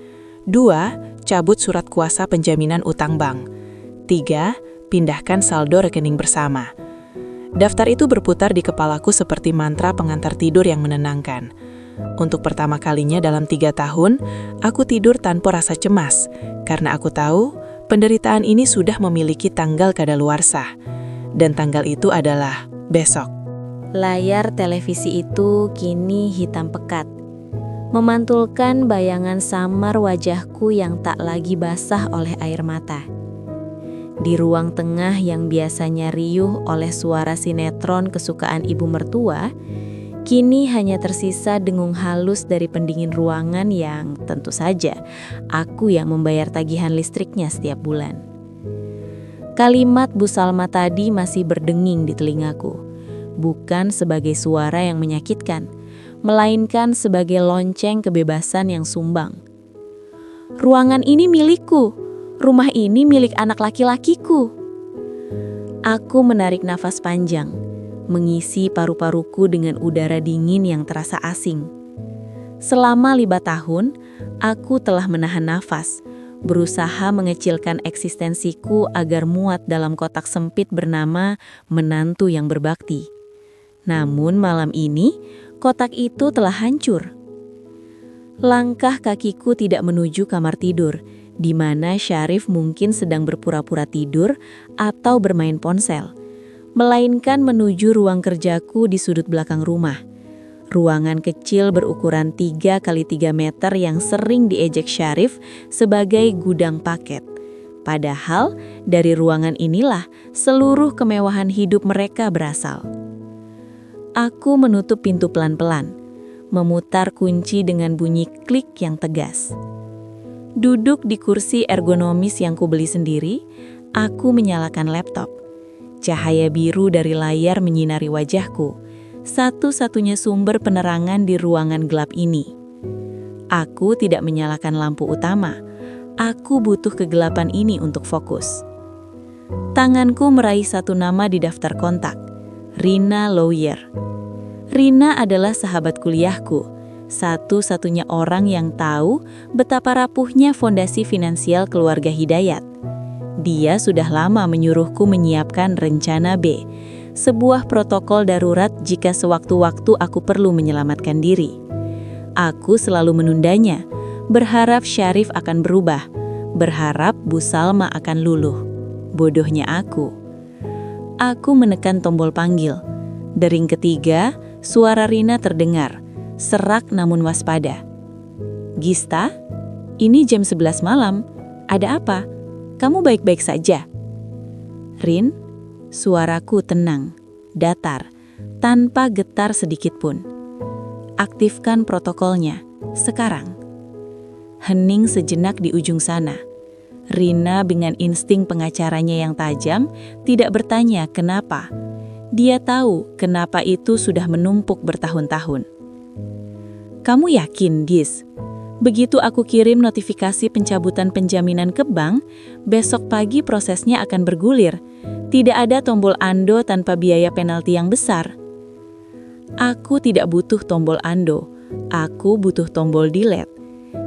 2. Cabut surat kuasa penjaminan utang bank. 3. Pindahkan saldo rekening bersama. Daftar itu berputar di kepalaku seperti mantra pengantar tidur yang menenangkan. Untuk pertama kalinya dalam 3 tahun, aku tidur tanpa rasa cemas, karena aku tahu penderitaan ini sudah memiliki tanggal kadaluarsa, dan tanggal itu adalah besok. Layar televisi itu kini hitam pekat, memantulkan bayangan samar wajahku yang tak lagi basah oleh air mata. Di ruang tengah yang biasanya riuh oleh suara sinetron kesukaan ibu mertua, kini hanya tersisa dengung halus dari pendingin ruangan yang tentu saja aku yang membayar tagihan listriknya setiap bulan. Kalimat Bu Salma tadi masih berdenging di telingaku, bukan sebagai suara yang menyakitkan, melainkan sebagai lonceng kebebasan yang sumbang. Ruangan ini milikku, rumah ini milik anak laki-lakiku. Aku menarik nafas panjang, mengisi paru-paruku dengan udara dingin yang terasa asing. Selama 5 tahun, aku telah menahan nafas, berusaha mengecilkan eksistensiku agar muat dalam kotak sempit bernama menantu yang berbakti. Namun malam ini, kotak itu telah hancur. Langkah kakiku tidak menuju kamar tidur, di mana Syarif mungkin sedang berpura-pura tidur atau bermain ponsel, melainkan menuju ruang kerjaku di sudut belakang rumah. Ruangan kecil berukuran 3 kali 3 meter yang sering diejek Syarif sebagai gudang paket. Padahal dari ruangan inilah seluruh kemewahan hidup mereka berasal. Aku menutup pintu pelan-pelan, memutar kunci dengan bunyi klik yang tegas. Duduk di kursi ergonomis yang kubeli sendiri, aku menyalakan laptop. Cahaya biru dari layar menyinari wajahku, satu-satunya sumber penerangan di ruangan gelap ini. Aku tidak menyalakan lampu utama. Aku butuh kegelapan ini untuk fokus. Tanganku meraih satu nama di daftar kontak, Rina Lawyer. Rina adalah sahabat kuliahku, satu-satunya orang yang tahu betapa rapuhnya fondasi finansial keluarga Hidayat. Dia sudah lama menyuruhku menyiapkan rencana B, sebuah protokol darurat jika sewaktu-waktu aku perlu menyelamatkan diri. Aku selalu menundanya, berharap Syarif akan berubah, berharap Bu Salma akan luluh. Bodohnya aku. Aku menekan tombol panggil. Dering ketiga, suara Rina terdengar, serak namun waspada. "Gista, ini jam 11 malam. Ada apa? Kamu baik-baik saja?" "Rin," suaraku tenang, datar, tanpa getar sedikit pun. "Aktifkan protokolnya, sekarang." Hening sejenak di ujung sana. Rina dengan insting pengacaranya yang tajam tidak bertanya kenapa. Dia tahu kenapa itu sudah menumpuk bertahun-tahun. "Kamu yakin, Gis? Begitu aku kirim notifikasi pencabutan penjaminan ke bank, besok pagi prosesnya akan bergulir. Tidak ada tombol Ando tanpa biaya penalti yang besar." "Aku tidak butuh tombol Ando. Aku butuh tombol delete.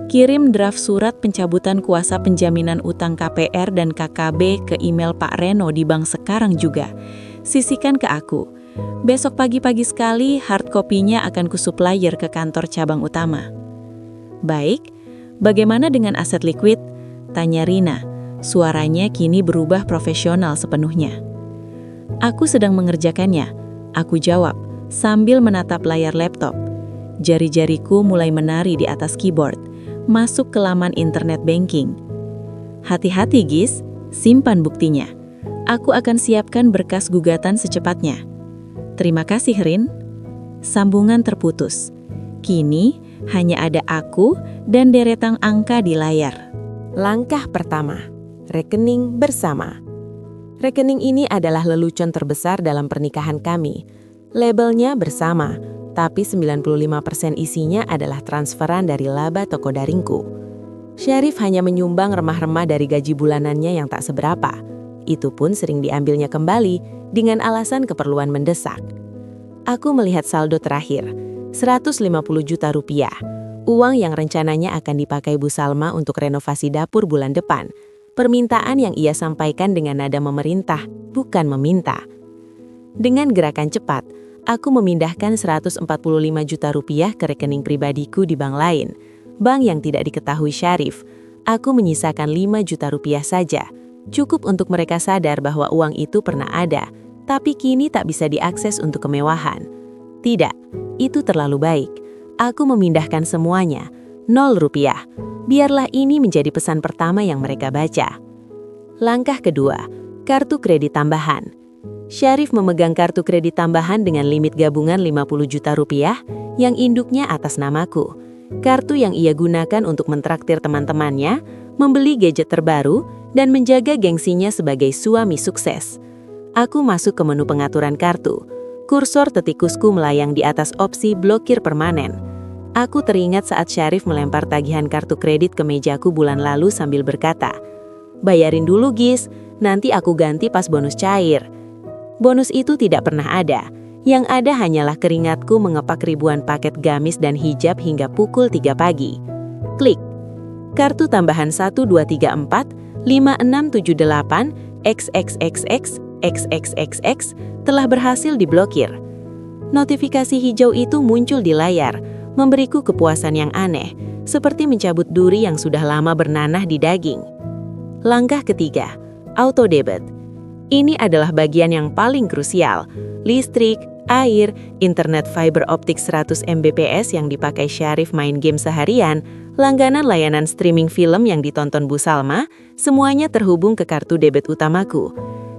Kirim draft surat pencabutan kuasa penjaminan utang KPR dan KKB ke email Pak Reno di bank sekarang juga. Sisihkan ke aku. Besok pagi-pagi sekali hard copy-nya akan kusupplier ke kantor cabang utama." "Baik, bagaimana dengan aset liquid?" tanya Rina. Suaranya kini berubah profesional sepenuhnya. "Aku sedang mengerjakannya," aku jawab, sambil menatap layar laptop. Jari-jariku mulai menari di atas keyboard, masuk ke laman internet banking. "Hati-hati, Gis, simpan buktinya. Aku akan siapkan berkas gugatan secepatnya." "Terima kasih, Rin." Sambungan terputus. Kini hanya ada aku dan deretan angka di layar. Langkah pertama, rekening bersama. Rekening ini adalah lelucon terbesar dalam pernikahan kami. Labelnya bersama, tapi 95% isinya adalah transferan dari laba toko daringku. Syarif hanya menyumbang remah-remah dari gaji bulanannya yang tak seberapa. Itu pun sering diambilnya kembali dengan alasan keperluan mendesak. Aku melihat saldo terakhir, 150 juta rupiah. Uang yang rencananya akan dipakai Bu Salma untuk renovasi dapur bulan depan. Permintaan yang ia sampaikan dengan nada memerintah, bukan meminta. Dengan gerakan cepat, aku memindahkan 145 juta rupiah ke rekening pribadiku di bank lain. Bank yang tidak diketahui Syarif. Aku menyisakan 5 juta rupiah saja. Cukup untuk mereka sadar bahwa uang itu pernah ada, tapi kini tak bisa diakses untuk kemewahan. Tidak, itu terlalu baik. Aku memindahkan semuanya, 0 rupiah. Biarlah ini menjadi pesan pertama yang mereka baca. Langkah kedua, kartu kredit tambahan. Syarif memegang kartu kredit tambahan dengan limit gabungan 50 juta rupiah yang induknya atas namaku. Kartu yang ia gunakan untuk mentraktir teman-temannya, membeli gadget terbaru, dan menjaga gengsinya sebagai suami sukses. Aku masuk ke menu pengaturan kartu. Kursor tikusku melayang di atas opsi blokir permanen. Aku teringat saat Syarif melempar tagihan kartu kredit ke mejaku bulan lalu sambil berkata, "Bayarin dulu, Gis, nanti aku ganti pas bonus cair." Bonus itu tidak pernah ada. Yang ada hanyalah keringatku mengepak ribuan paket gamis dan hijab hingga pukul 3 pagi. Klik. Kartu tambahan 1234 5678 XXXX XXXX telah berhasil diblokir. Notifikasi hijau itu muncul di layar, memberiku kepuasan yang aneh, seperti mencabut duri yang sudah lama bernanah di daging. Langkah ketiga, auto debit. Ini adalah bagian yang paling krusial. Listrik, air, internet fiber optik 100 Mbps yang dipakai Syarif main game seharian, langganan layanan streaming film yang ditonton Bu Salma, semuanya terhubung ke kartu debit utamaku.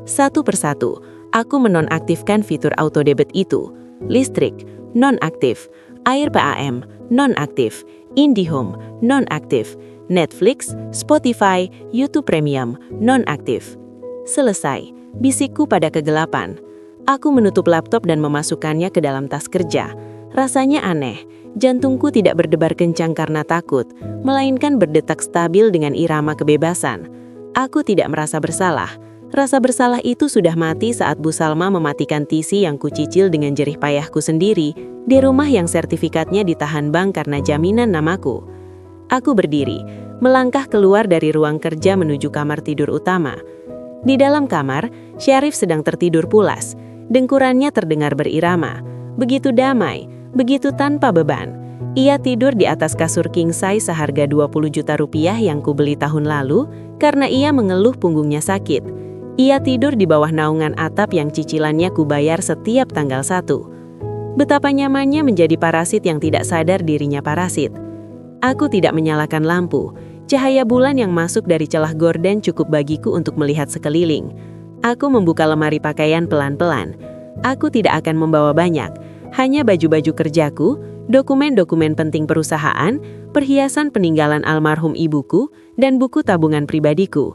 Satu persatu, aku menonaktifkan fitur auto debit itu. Listrik, nonaktif. Air PAM, non-aktif. IndiHome, non-aktif. Netflix, Spotify, YouTube Premium, non-aktif. Selesai, bisikku pada kegelapan. Aku menutup laptop dan memasukkannya ke dalam tas kerja. Rasanya aneh, jantungku tidak berdebar kencang karena takut, melainkan berdetak stabil dengan irama kebebasan. Aku tidak merasa bersalah. Rasa bersalah itu sudah mati saat Bu Salma mematikan TC yang kucicil dengan jerih payahku sendiri di rumah yang sertifikatnya ditahan bank karena jaminan namaku. Aku berdiri, melangkah keluar dari ruang kerja menuju kamar tidur utama. Di dalam kamar, Syarif sedang tertidur pulas. Dengkurannya terdengar berirama. Begitu damai, begitu tanpa beban. Ia tidur di atas kasur king size seharga 20 juta rupiah yang kubeli tahun lalu karena ia mengeluh punggungnya sakit. Ia tidur di bawah naungan atap yang cicilannya kubayar setiap tanggal 1. Betapa nyamannya menjadi parasit yang tidak sadar dirinya parasit. Aku tidak menyalakan lampu. Cahaya bulan yang masuk dari celah gorden cukup bagiku untuk melihat sekeliling. Aku membuka lemari pakaian pelan-pelan. Aku tidak akan membawa banyak, hanya baju-baju kerjaku, dokumen-dokumen penting perusahaan, perhiasan peninggalan almarhum ibuku, dan buku tabungan pribadiku.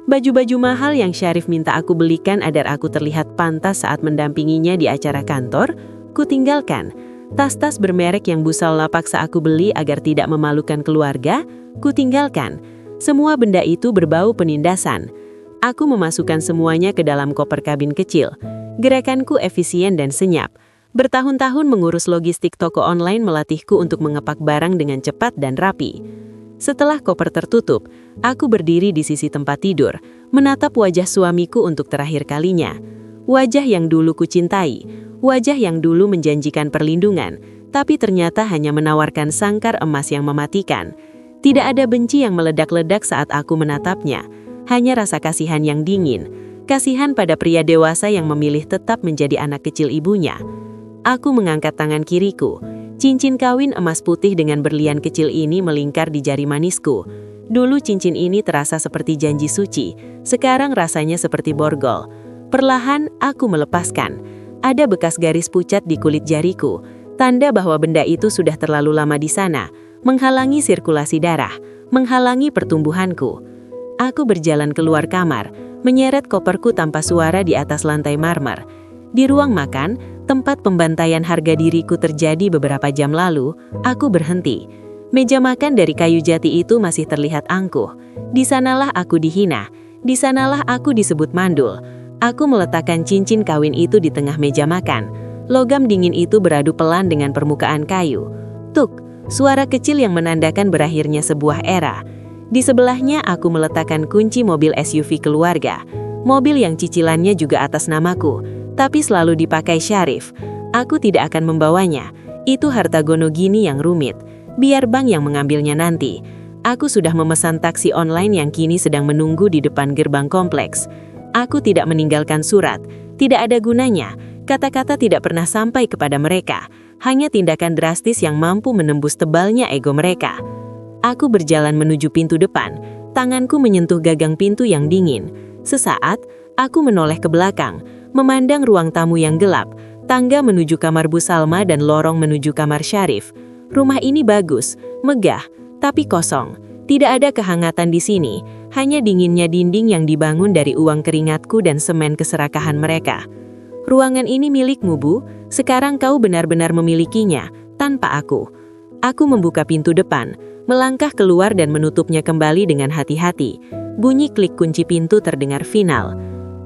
Baju-baju mahal yang Syarif minta aku belikan agar aku terlihat pantas saat mendampinginya di acara kantor, ku tinggalkan. Tas-tas bermerek yang Bu Salma paksa aku beli agar tidak memalukan keluarga, ku tinggalkan. Semua benda itu berbau penindasan. Aku memasukkan semuanya ke dalam koper kabin kecil. Gerakanku efisien dan senyap. Bertahun-tahun mengurus logistik toko online melatihku untuk mengepak barang dengan cepat dan rapi. Setelah koper tertutup, aku berdiri di sisi tempat tidur, menatap wajah suamiku untuk terakhir kalinya. Wajah yang dulu kucintai, wajah yang dulu menjanjikan perlindungan, tapi ternyata hanya menawarkan sangkar emas yang mematikan. Tidak ada benci yang meledak-ledak saat aku menatapnya. Hanya rasa kasihan yang dingin, kasihan pada pria dewasa yang memilih tetap menjadi anak kecil ibunya. Aku mengangkat tangan kiriku. Cincin kawin emas putih dengan berlian kecil ini melingkar di jari manisku. Dulu cincin ini terasa seperti janji suci, sekarang rasanya seperti borgol. Perlahan aku melepaskan. Ada bekas garis pucat di kulit jariku, tanda bahwa benda itu sudah terlalu lama di sana, menghalangi sirkulasi darah, menghalangi pertumbuhanku. Aku berjalan keluar kamar, menyeret koperku tanpa suara di atas lantai marmer. Di ruang makan, tempat pembantaian harga diriku terjadi beberapa jam lalu, aku berhenti. Meja makan dari kayu jati itu masih terlihat angkuh. Di sanalah aku dihina, di sanalah aku disebut mandul. Aku meletakkan cincin kawin itu di tengah meja makan. Logam dingin itu beradu pelan dengan permukaan kayu. Tuk, suara kecil yang menandakan berakhirnya sebuah era. Di sebelahnya aku meletakkan kunci mobil SUV keluarga. Mobil yang cicilannya juga atas namaku, tapi selalu dipakai Syarif. Aku tidak akan membawanya. Itu harta gono gini yang rumit. Biar bank yang mengambilnya nanti. Aku sudah memesan taksi online yang kini sedang menunggu di depan gerbang kompleks. Aku tidak meninggalkan surat. Tidak ada gunanya. Kata-kata tidak pernah sampai kepada mereka. Hanya tindakan drastis yang mampu menembus tebalnya ego mereka. Aku berjalan menuju pintu depan. Tanganku menyentuh gagang pintu yang dingin. Sesaat, aku menoleh ke belakang, memandang ruang tamu yang gelap, tangga menuju kamar Bu Salma dan lorong menuju kamar Syarif. Rumah ini bagus, megah, tapi kosong. Tidak ada kehangatan di sini, hanya dinginnya dinding yang dibangun dari uang keringatku dan semen keserakahan mereka. Ruangan ini milikmu, Bu. Sekarang kau benar-benar memilikinya, tanpa aku. Aku membuka pintu depan, melangkah keluar dan menutupnya kembali dengan hati-hati. Bunyi klik kunci pintu terdengar final.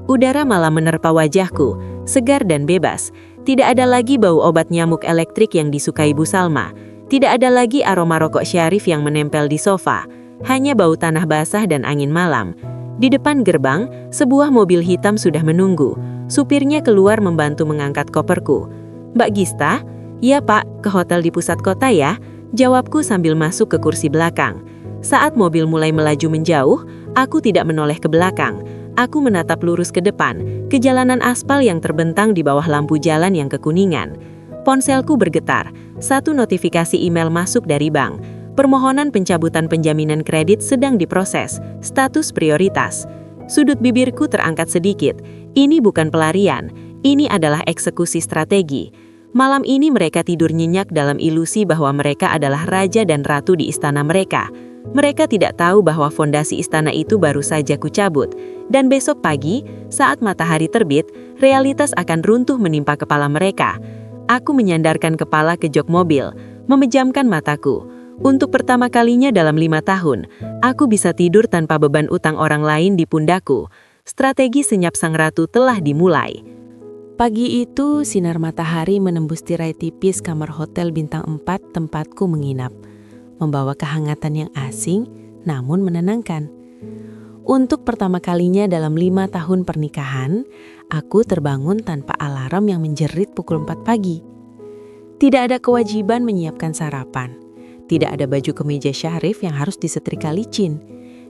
Udara malam menerpa wajahku, segar dan bebas. Tidak ada lagi bau obat nyamuk elektrik yang disukai Bu Salma. Tidak ada lagi aroma rokok Syarif yang menempel di sofa. Hanya bau tanah basah dan angin malam. Di depan gerbang, sebuah mobil hitam sudah menunggu. Supirnya keluar membantu mengangkat koperku. "Mbak Gista?" "Ya Pak, ke hotel di pusat kota ya," jawabku sambil masuk ke kursi belakang. Saat mobil mulai melaju menjauh, aku tidak menoleh ke belakang. Aku menatap lurus ke depan, ke jalanan aspal yang terbentang di bawah lampu jalan yang kekuningan. Ponselku bergetar, satu notifikasi email masuk dari bank. Permohonan pencabutan penjaminan kredit sedang diproses, status prioritas. Sudut bibirku terangkat sedikit. Ini bukan pelarian, ini adalah eksekusi strategi. Malam ini mereka tidur nyenyak dalam ilusi bahwa mereka adalah raja dan ratu di istana mereka. Mereka tidak tahu bahwa fondasi istana itu baru saja kucabut. Dan besok pagi, saat matahari terbit, realitas akan runtuh menimpa kepala mereka. Aku menyandarkan kepala ke jok mobil, memejamkan mataku. Untuk pertama kalinya dalam 5 tahun, aku bisa tidur tanpa beban utang orang lain di pundakku. Strategi senyap sang ratu telah dimulai. Pagi itu, sinar matahari menembus tirai tipis kamar hotel bintang 4 tempatku menginap, membawa kehangatan yang asing namun menenangkan. Untuk pertama kalinya dalam 5 tahun pernikahan, aku terbangun tanpa alarm yang menjerit pukul 4 pagi. Tidak ada kewajiban menyiapkan sarapan, tidak ada baju kemeja Syarif yang harus disetrika licin,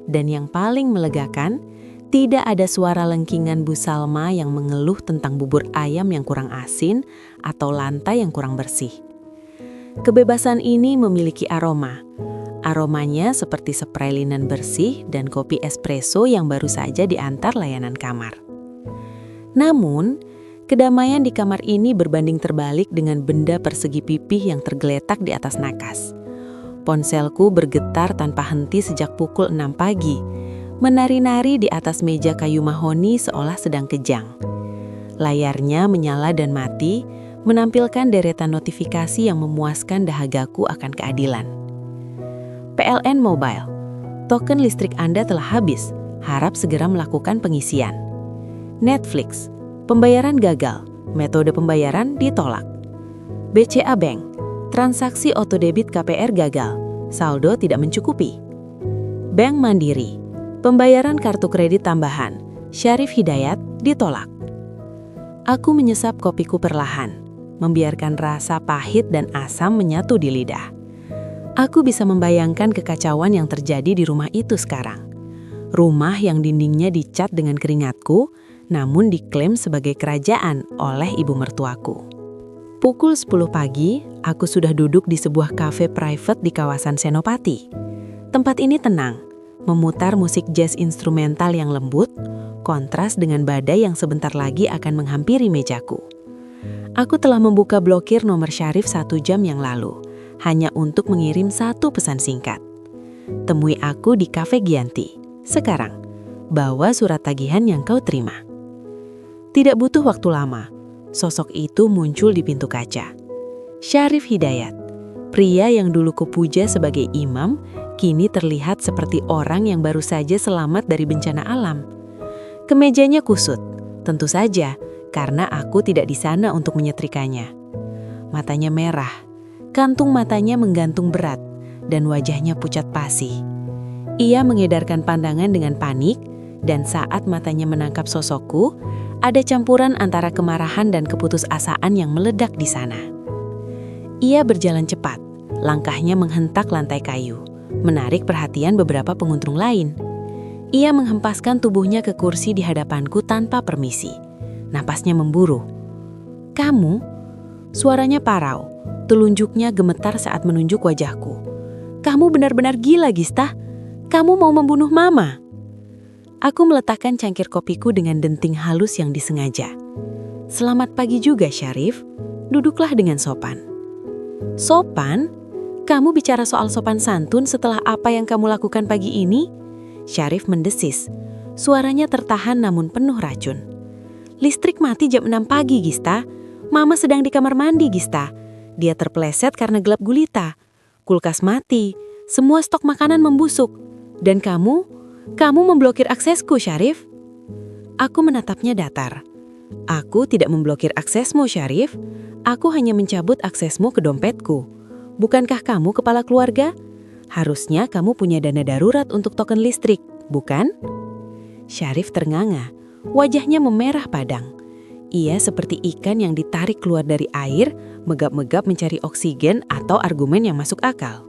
dan yang paling melegakan, tidak ada suara lengkingan Bu Salma yang mengeluh tentang bubur ayam yang kurang asin atau lantai yang kurang bersih. Kebebasan ini memiliki aroma. Aromanya seperti spray linen bersih dan kopi espresso yang baru saja diantar layanan kamar. Namun, kedamaian di kamar ini berbanding terbalik dengan benda persegi pipih yang tergeletak di atas nakas. Ponselku bergetar tanpa henti sejak pukul 6 pagi, menari-nari di atas meja kayu mahoni seolah sedang kejang. Layarnya menyala dan mati, menampilkan deretan notifikasi yang memuaskan dahagaku akan keadilan. PLN Mobile, token listrik Anda telah habis, harap segera melakukan pengisian. Netflix, pembayaran gagal, metode pembayaran ditolak. BCA Bank, transaksi otodebit KPR gagal, saldo tidak mencukupi. Bank Mandiri, pembayaran kartu kredit tambahan, Syarif Hidayat, ditolak. Aku menyesap kopiku perlahan, membiarkan rasa pahit dan asam menyatu di lidah. Aku bisa membayangkan kekacauan yang terjadi di rumah itu sekarang. Rumah yang dindingnya dicat dengan keringatku, namun diklaim sebagai kerajaan oleh ibu mertuaku. Pukul 10 pagi, aku sudah duduk di sebuah kafe private di kawasan Senopati. Tempat ini tenang, memutar musik jazz instrumental yang lembut, kontras dengan badai yang sebentar lagi akan menghampiri mejaku. Aku telah membuka blokir nomor Syarif 1 jam yang lalu, hanya untuk mengirim 1 pesan singkat. Temui aku di Cafe Gianti. Sekarang, bawa surat tagihan yang kau terima. Tidak butuh waktu lama, sosok itu muncul di pintu kaca. Syarif Hidayat, pria yang dulu kupuja sebagai imam, kini terlihat seperti orang yang baru saja selamat dari bencana alam. Kemejanya kusut, tentu saja, karena aku tidak di sana untuk menyetrikanya. Matanya merah, kantung matanya menggantung berat, dan wajahnya pucat pasi. Ia mengedarkan pandangan dengan panik, dan saat matanya menangkap sosokku, ada campuran antara kemarahan dan keputusasaan yang meledak di sana. Ia berjalan cepat, langkahnya menghentak lantai kayu, menarik perhatian beberapa pengunjung lain. Ia menghempaskan tubuhnya ke kursi di hadapanku tanpa permisi. Napasnya memburu. "Kamu?" Suaranya parau, telunjuknya gemetar saat menunjuk wajahku. "Kamu benar-benar gila, Gista. Kamu mau membunuh Mama." Aku meletakkan cangkir kopiku dengan denting halus yang disengaja. "Selamat pagi juga, Syarif. Duduklah dengan sopan." "Sopan? Kamu bicara soal sopan santun setelah apa yang kamu lakukan pagi ini?" Syarif mendesis. Suaranya tertahan namun penuh racun. "Listrik mati jam 6 pagi, Gista. Mama sedang di kamar mandi, Gista. Dia terpleset karena gelap gulita. Kulkas mati. Semua stok makanan membusuk. Dan kamu memblokir aksesku, Syarif." Aku menatapnya datar. "Aku tidak memblokir aksesmu, Syarif. Aku hanya mencabut aksesmu ke dompetku. Bukankah kamu kepala keluarga? Harusnya kamu punya dana darurat untuk token listrik, bukan?" Syarif ternganga. Wajahnya memerah padang. Ia seperti ikan yang ditarik keluar dari air, megap-megap mencari oksigen atau argumen yang masuk akal.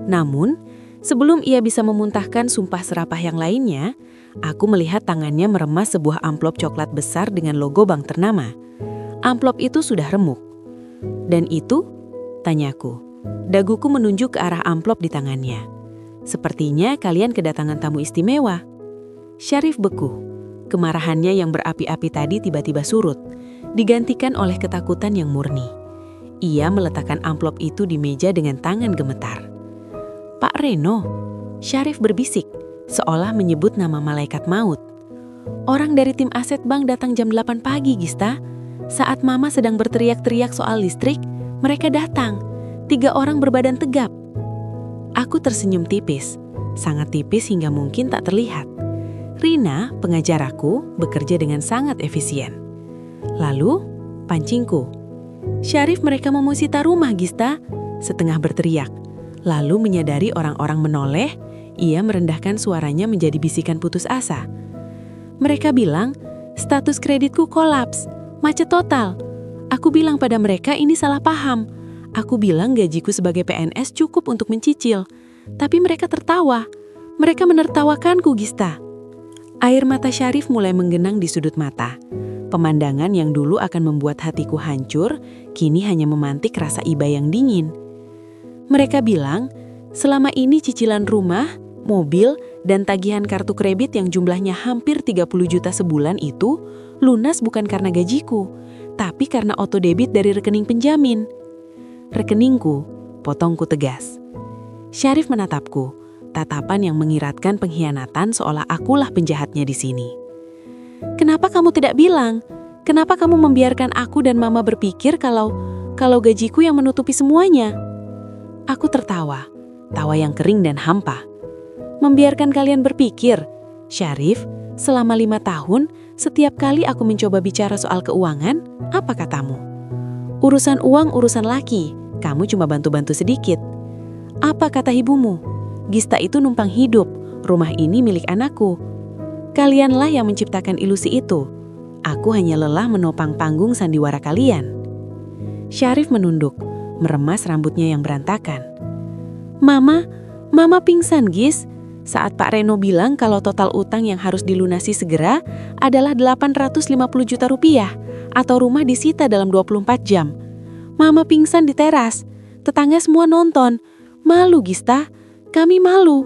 Namun, sebelum ia bisa memuntahkan sumpah serapah yang lainnya, aku melihat tangannya meremas sebuah amplop coklat besar dengan logo bank ternama. Amplop itu sudah remuk. "Dan itu?" tanyaku. Daguku menunjuk ke arah amplop di tangannya. "Sepertinya kalian kedatangan tamu istimewa." Syarif beku. Kemarahannya yang berapi-api tadi tiba-tiba surut, digantikan oleh ketakutan yang murni. Ia meletakkan amplop itu di meja dengan tangan gemetar. "Pak Reno," Syarif berbisik, seolah menyebut nama malaikat maut. "Orang dari tim aset bank datang jam 8 pagi, Gista. Saat Mama sedang berteriak-teriak soal listrik, mereka datang. 3 orang berbadan tegap." Aku tersenyum tipis, sangat tipis hingga mungkin tak terlihat. Rina, pengajar aku, bekerja dengan sangat efisien. Lalu, pancingku. "Syarif, mereka mau sita rumah, Gista," setengah berteriak. Lalu menyadari orang-orang menoleh, ia merendahkan suaranya menjadi bisikan putus asa. "Mereka bilang, status kreditku kolaps, macet total. Aku bilang pada mereka ini salah paham. Aku bilang gajiku sebagai PNS cukup untuk mencicil. Tapi mereka tertawa. Mereka menertawakanku, Gista." Air mata Syarif mulai menggenang di sudut mata. Pemandangan yang dulu akan membuat hatiku hancur, kini hanya memantik rasa iba yang dingin. Mereka bilang, selama ini cicilan rumah, mobil, dan tagihan kartu kredit yang jumlahnya hampir 30 juta sebulan itu lunas bukan karena gajiku, tapi karena otodebit dari rekening penjamin. "Rekeningku," potongku tegas. Syarif menatapku, tatapan yang mengiratkan pengkhianatan seolah akulah penjahatnya di sini. "Kenapa kamu tidak bilang? Kenapa kamu membiarkan aku dan Mama berpikir kalau gajiku yang menutupi semuanya?" Aku tertawa, tawa yang kering dan hampa. "Membiarkan kalian berpikir? Syarif, selama 5 tahun, setiap kali aku mencoba bicara soal keuangan, apa katamu? Urusan uang urusan laki, kamu cuma bantu-bantu sedikit. Apa kata ibumu? Gista itu numpang hidup, rumah ini milik anakku. Kalianlah yang menciptakan ilusi itu. Aku hanya lelah menopang panggung sandiwara kalian." Syarif menunduk, meremas rambutnya yang berantakan. Mama pingsan, Gis. Saat Pak Reno bilang kalau total utang yang harus dilunasi segera adalah 850 juta rupiah, atau rumah disita dalam 24 jam. Mama pingsan di teras. Tetangga semua nonton. Malu, Gista. Kami malu.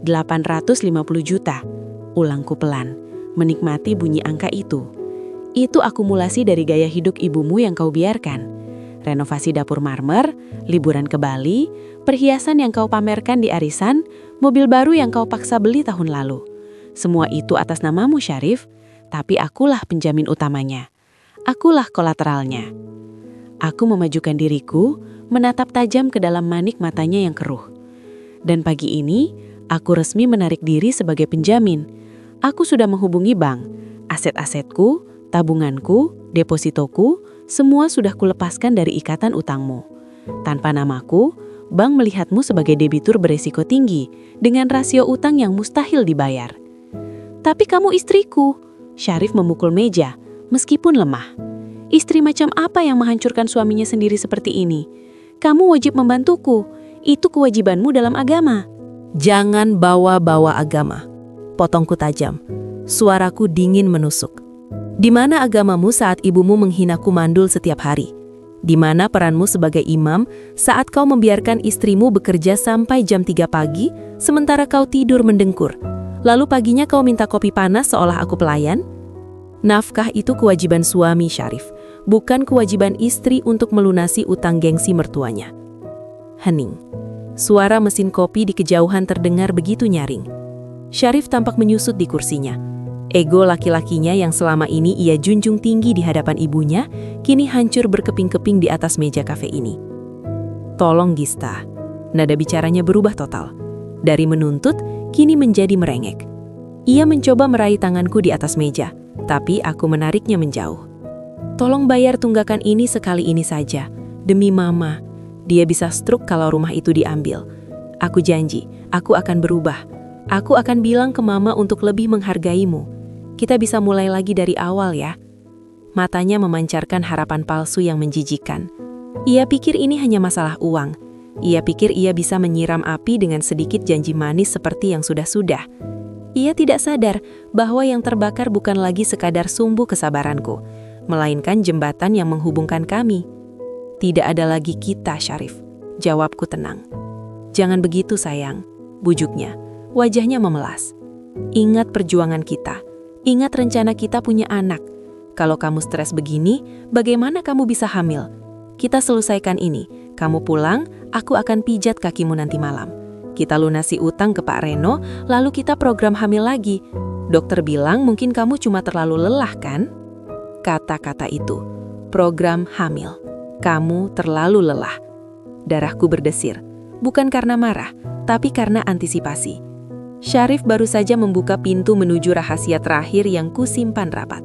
850 juta, ulangku pelan, menikmati bunyi angka itu. Itu akumulasi dari gaya hidup ibumu yang kau biarkan. Renovasi dapur marmer, liburan ke Bali, perhiasan yang kau pamerkan di arisan, mobil baru yang kau paksa beli tahun lalu. Semua itu atas namamu, Syarif, tapi akulah penjamin utamanya. Akulah kolateralnya. Aku memajukan diriku, menatap tajam ke dalam manik matanya yang keruh. Dan pagi ini, aku resmi menarik diri sebagai penjamin. Aku sudah menghubungi bank. Aset-asetku, tabunganku, depositoku, semua sudah kulepaskan dari ikatan utangmu. Tanpa namaku, bank melihatmu sebagai debitur beresiko tinggi, dengan rasio utang yang mustahil dibayar. "Tapi kamu istriku," Syarif memukul meja, meskipun lemah. "Istri macam apa yang menghancurkan suaminya sendiri seperti ini? Kamu wajib membantuku. Itu kewajibanmu dalam agama." "Jangan bawa-bawa agama," potongku tajam. Suaraku dingin menusuk. "Di mana agamamu saat ibumu menghinaku mandul setiap hari? Di mana peranmu sebagai imam saat kau membiarkan istrimu bekerja sampai jam 3 pagi, sementara kau tidur mendengkur? Lalu paginya kau minta kopi panas seolah aku pelayan? Nafkah itu kewajiban suami, Syarif, bukan kewajiban istri untuk melunasi utang gengsi mertuanya." Hening. Suara mesin kopi di kejauhan terdengar begitu nyaring. Syarif tampak menyusut di kursinya. Ego laki-lakinya yang selama ini ia junjung tinggi di hadapan ibunya, kini hancur berkeping-keping di atas meja kafe ini. "Tolong, Gista." Nada bicaranya berubah total. Dari menuntut, kini menjadi merengek. Ia mencoba meraih tanganku di atas meja, tapi aku menariknya menjauh. "Tolong bayar tunggakan ini sekali ini saja. Demi Mama. Dia bisa stroke kalau rumah itu diambil. Aku janji, aku akan berubah. Aku akan bilang ke Mama untuk lebih menghargaimu. Kita bisa mulai lagi dari awal ya." Matanya memancarkan harapan palsu yang menjijikan. Ia pikir ini hanya masalah uang. Ia pikir ia bisa menyiram api dengan sedikit janji manis seperti yang sudah-sudah. Ia tidak sadar bahwa yang terbakar bukan lagi sekadar sumbu kesabaranku, melainkan jembatan yang menghubungkan kami. "Tidak ada lagi kita, Syarif," jawabku tenang. "Jangan begitu, sayang," bujuknya. Wajahnya memelas. "Ingat perjuangan kita. Ingat rencana kita punya anak. Kalau kamu stres begini, bagaimana kamu bisa hamil? Kita selesaikan ini. Kamu pulang, aku akan pijat kakimu nanti malam. Kita lunasi utang ke Pak Reno, lalu kita program hamil lagi. Dokter bilang mungkin kamu cuma terlalu lelah kan? Kata-kata itu, program hamil. Kamu terlalu lelah. Darahku berdesir, bukan karena marah, tapi karena antisipasi. Syarif baru saja membuka pintu menuju rahasia terakhir yang kusimpan rapat.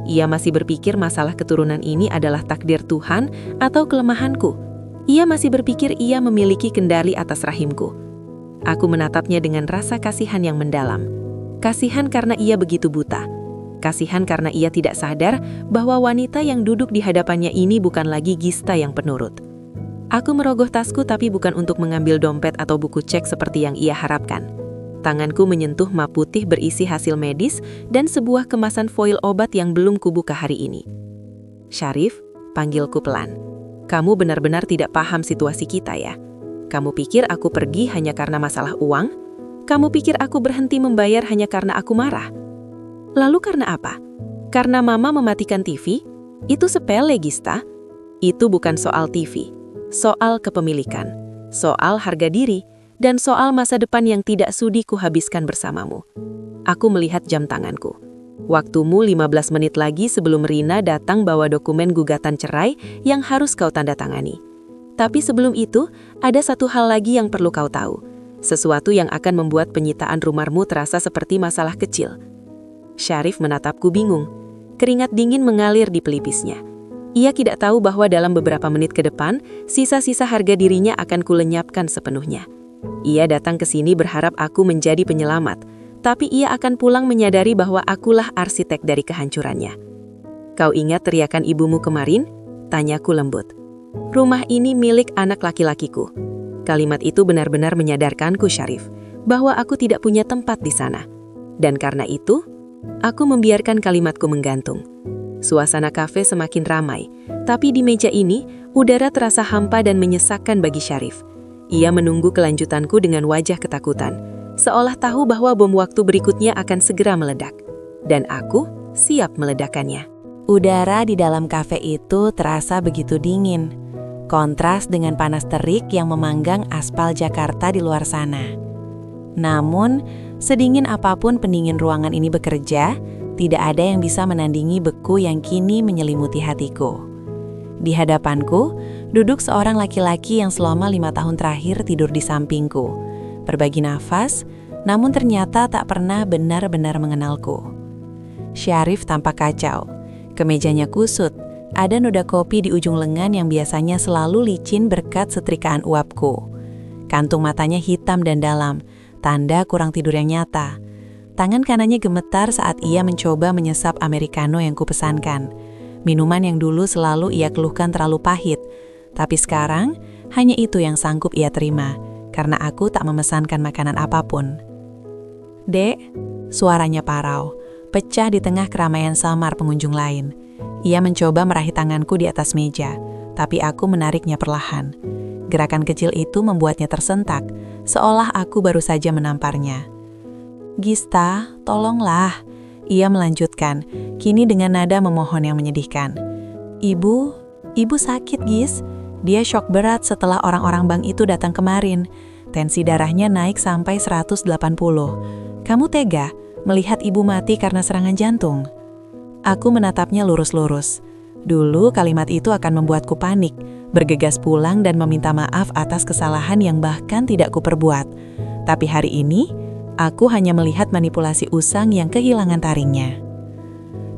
Ia masih berpikir masalah keturunan ini adalah takdir Tuhan atau kelemahanku. Ia masih berpikir ia memiliki kendali atas rahimku. Aku menatapnya dengan rasa kasihan yang mendalam. Kasihan karena ia begitu buta. Kasihan karena ia tidak sadar bahwa wanita yang duduk di hadapannya ini bukan lagi Gista yang penurut. Aku merogoh tasku tapi bukan untuk mengambil dompet atau buku cek seperti yang ia harapkan. Tanganku menyentuh map putih berisi hasil medis dan sebuah kemasan foil obat yang belum kubuka hari ini. Syarif, panggilku pelan. Kamu benar-benar tidak paham situasi kita ya. Kamu pikir aku pergi hanya karena masalah uang? Kamu pikir aku berhenti membayar hanya karena aku marah? Lalu karena apa? Karena mama mematikan TV? Itu sepele, Gista. Itu bukan soal TV. Soal kepemilikan. Soal harga diri. Dan soal masa depan yang tidak sudi kuhabiskan bersamamu. Aku melihat jam tanganku. Waktumu 15 menit lagi sebelum Rina datang bawa dokumen gugatan cerai yang harus kau tanda tangani. Tapi sebelum itu, ada satu hal lagi yang perlu kau tahu. Sesuatu yang akan membuat penyitaan rumahmu terasa seperti masalah kecil. Syarif menatapku bingung. Keringat dingin mengalir di pelipisnya. Ia tidak tahu bahwa dalam beberapa menit ke depan, sisa-sisa harga dirinya akan kulenyapkan sepenuhnya. Ia datang ke sini berharap aku menjadi penyelamat, tapi ia akan pulang menyadari bahwa akulah arsitek dari kehancurannya. Kau ingat teriakan ibumu kemarin? Tanyaku lembut. Rumah ini milik anak laki-lakiku. Kalimat itu benar-benar menyadarkanku, Syarif, bahwa aku tidak punya tempat di sana. Dan karena itu, aku membiarkan kalimatku menggantung. Suasana kafe semakin ramai, tapi di meja ini, udara terasa hampa dan menyesakkan bagi Syarif. Ia menunggu kelanjutanku dengan wajah ketakutan, seolah tahu bahwa bom waktu berikutnya akan segera meledak. Dan aku siap meledakannya. Udara di dalam kafe itu terasa begitu dingin. Kontras dengan panas terik yang memanggang aspal Jakarta di luar sana. Namun, sedingin apapun pendingin ruangan ini bekerja, tidak ada yang bisa menandingi beku yang kini menyelimuti hatiku. Di hadapanku, duduk seorang laki-laki yang selama 5 tahun terakhir tidur di sampingku. Berbagi nafas, namun ternyata tak pernah benar-benar mengenalku. Syarif tampak kacau. Kemejanya kusut, ada noda kopi di ujung lengan yang biasanya selalu licin berkat setrikaan uapku. Kantung matanya hitam dan dalam, tanda kurang tidur yang nyata. Tangan kanannya gemetar saat ia mencoba menyesap americano yang kupesankan. Minuman yang dulu selalu ia keluhkan terlalu pahit, tapi sekarang hanya itu yang sanggup ia terima, karena aku tak memesankan makanan apapun. Dek, suaranya parau, pecah di tengah keramaian samar pengunjung lain. Ia mencoba meraih tanganku di atas meja, tapi aku menariknya perlahan. Gerakan kecil itu membuatnya tersentak, seolah aku baru saja menamparnya. Gista, tolonglah. Ia melanjutkan, kini dengan nada memohon yang menyedihkan. Ibu sakit, Gis. Dia syok berat setelah orang-orang bank itu datang kemarin. Tensi darahnya naik sampai 180. Kamu tega melihat ibu mati karena serangan jantung? Aku menatapnya lurus-lurus. Dulu kalimat itu akan membuatku panik, bergegas pulang dan meminta maaf atas kesalahan yang bahkan tidak kuperbuat. Tapi hari ini, aku hanya melihat manipulasi usang yang kehilangan taringnya.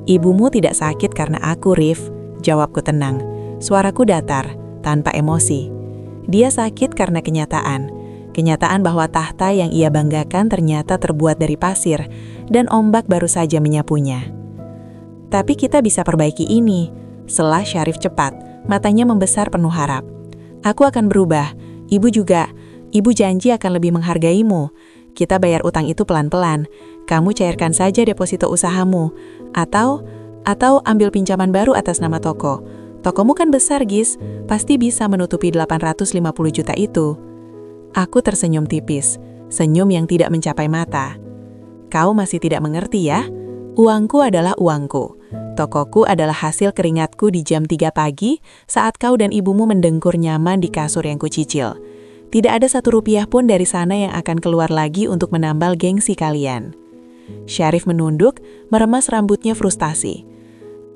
Ibumu tidak sakit karena aku, Rif, jawabku tenang. Suaraku datar, tanpa emosi. Dia sakit karena kenyataan. Kenyataan bahwa tahta yang ia banggakan ternyata terbuat dari pasir, dan ombak baru saja menyapunya. Tapi kita bisa perbaiki ini. Selah Syarif cepat, matanya membesar penuh harap. Aku akan berubah, ibu juga. Ibu janji akan lebih menghargaimu. Kita bayar utang itu pelan-pelan. Kamu cairkan saja deposito usahamu. Atau ambil pinjaman baru atas nama toko. Tokomu kan besar, Gis. Pasti bisa menutupi 850 juta itu. Aku tersenyum tipis. Senyum yang tidak mencapai mata. Kau masih tidak mengerti ya? Uangku adalah uangku. Tokoku adalah hasil keringatku di jam 3 pagi saat kau dan ibumu mendengkur nyaman di kasur yang kucicil. Tidak ada Rp1 pun dari sana yang akan keluar lagi untuk menambal gengsi kalian. Syarif menunduk, meremas rambutnya frustasi.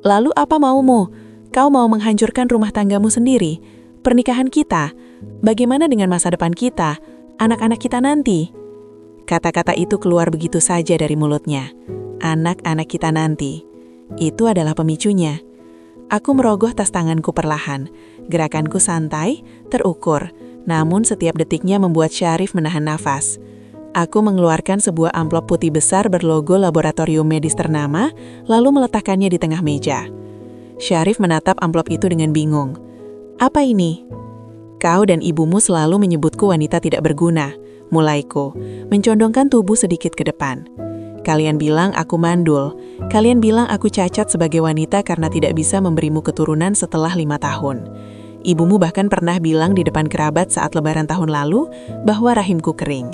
Lalu apa maumu? Kau mau menghancurkan rumah tanggamu sendiri? Pernikahan kita? Bagaimana dengan masa depan kita? Anak-anak kita nanti? Kata-kata itu keluar begitu saja dari mulutnya. Anak-anak kita nanti. Itu adalah pemicunya. Aku merogoh tas tanganku perlahan. Gerakanku santai, terukur. Namun setiap detiknya membuat Syarif menahan nafas. Aku mengeluarkan sebuah amplop putih besar berlogo laboratorium medis ternama, lalu meletakkannya di tengah meja. Syarif menatap amplop itu dengan bingung. Apa ini? Kau dan ibumu selalu menyebutku wanita tidak berguna. Mulaiku, mencondongkan tubuh sedikit ke depan. Kalian bilang aku mandul. Kalian bilang aku cacat sebagai wanita karena tidak bisa memberimu keturunan setelah 5 tahun. Ibumu bahkan pernah bilang di depan kerabat saat lebaran tahun lalu bahwa rahimku kering.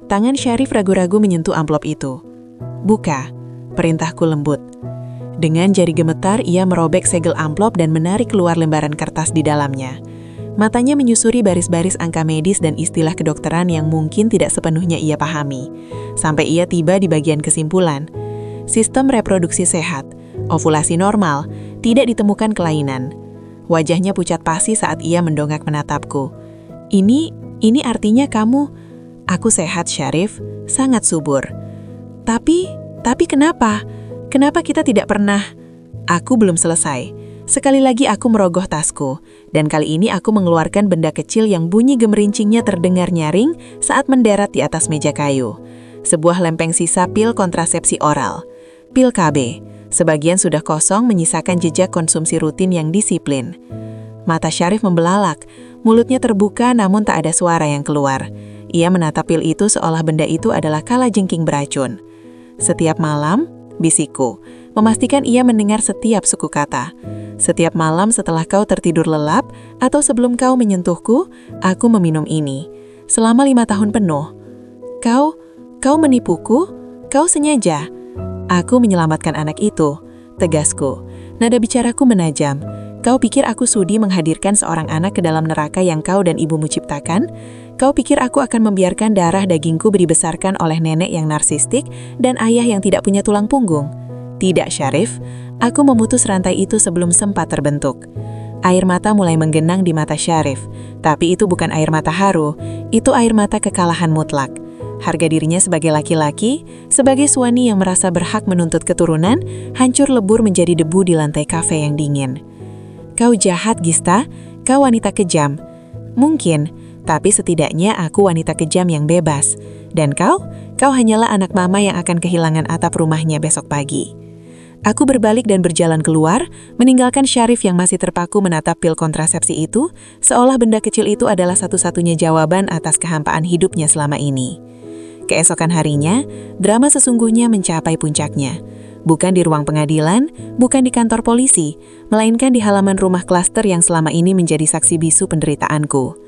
Tangan Syarif ragu-ragu menyentuh amplop itu. Buka, perintahku lembut. Dengan jari gemetar, ia merobek segel amplop dan menarik keluar lembaran kertas di dalamnya. Matanya menyusuri baris-baris angka medis dan istilah kedokteran yang mungkin tidak sepenuhnya ia pahami. Sampai ia tiba di bagian kesimpulan. Sistem reproduksi sehat, ovulasi normal, tidak ditemukan kelainan. Wajahnya pucat pasi saat ia mendongak menatapku. Ini artinya kamu... Aku sehat, Syarif, sangat subur. Tapi kenapa? Kenapa kita tidak pernah... Aku belum selesai. Sekali lagi aku merogoh tasku, dan kali ini aku mengeluarkan benda kecil yang bunyi gemerincingnya terdengar nyaring saat mendarat di atas meja kayu. Sebuah lempeng sisa pil kontrasepsi oral. Pil KB, sebagian sudah kosong menyisakan jejak konsumsi rutin yang disiplin. Mata Syarif membelalak, mulutnya terbuka namun tak ada suara yang keluar. Ia menatap pil itu seolah benda itu adalah kalajengking beracun. Setiap malam, bisikku, memastikan ia mendengar setiap suku kata. Setiap malam setelah kau tertidur lelap atau sebelum kau menyentuhku, aku meminum ini. Selama 5 tahun penuh. Kau menipuku? Kau sengaja? Aku menyelamatkan anak itu, tegasku. Nada bicaraku menajam. Kau pikir aku sudi menghadirkan seorang anak ke dalam neraka yang kau dan ibumu ciptakan? Kau pikir aku akan membiarkan darah dagingku dibesarkan oleh nenek yang narsistik dan ayah yang tidak punya tulang punggung? Tidak, Syarif. Aku memutus rantai itu sebelum sempat terbentuk. Air mata mulai menggenang di mata Syarif. Tapi itu bukan air mata haru, itu air mata kekalahan mutlak. Harga dirinya sebagai laki-laki, sebagai suami yang merasa berhak menuntut keturunan, hancur lebur menjadi debu di lantai kafe yang dingin. Kau jahat, Gista. Kau wanita kejam. Mungkin, tapi setidaknya aku wanita kejam yang bebas. Dan kau hanyalah anak mama yang akan kehilangan atap rumahnya besok pagi. Aku berbalik dan berjalan keluar, meninggalkan Syarif yang masih terpaku menatap pil kontrasepsi itu, seolah benda kecil itu adalah satu-satunya jawaban atas kehampaan hidupnya selama ini. Keesokan harinya, drama sesungguhnya mencapai puncaknya. Bukan di ruang pengadilan, bukan di kantor polisi, melainkan di halaman rumah klaster yang selama ini menjadi saksi bisu penderitaanku.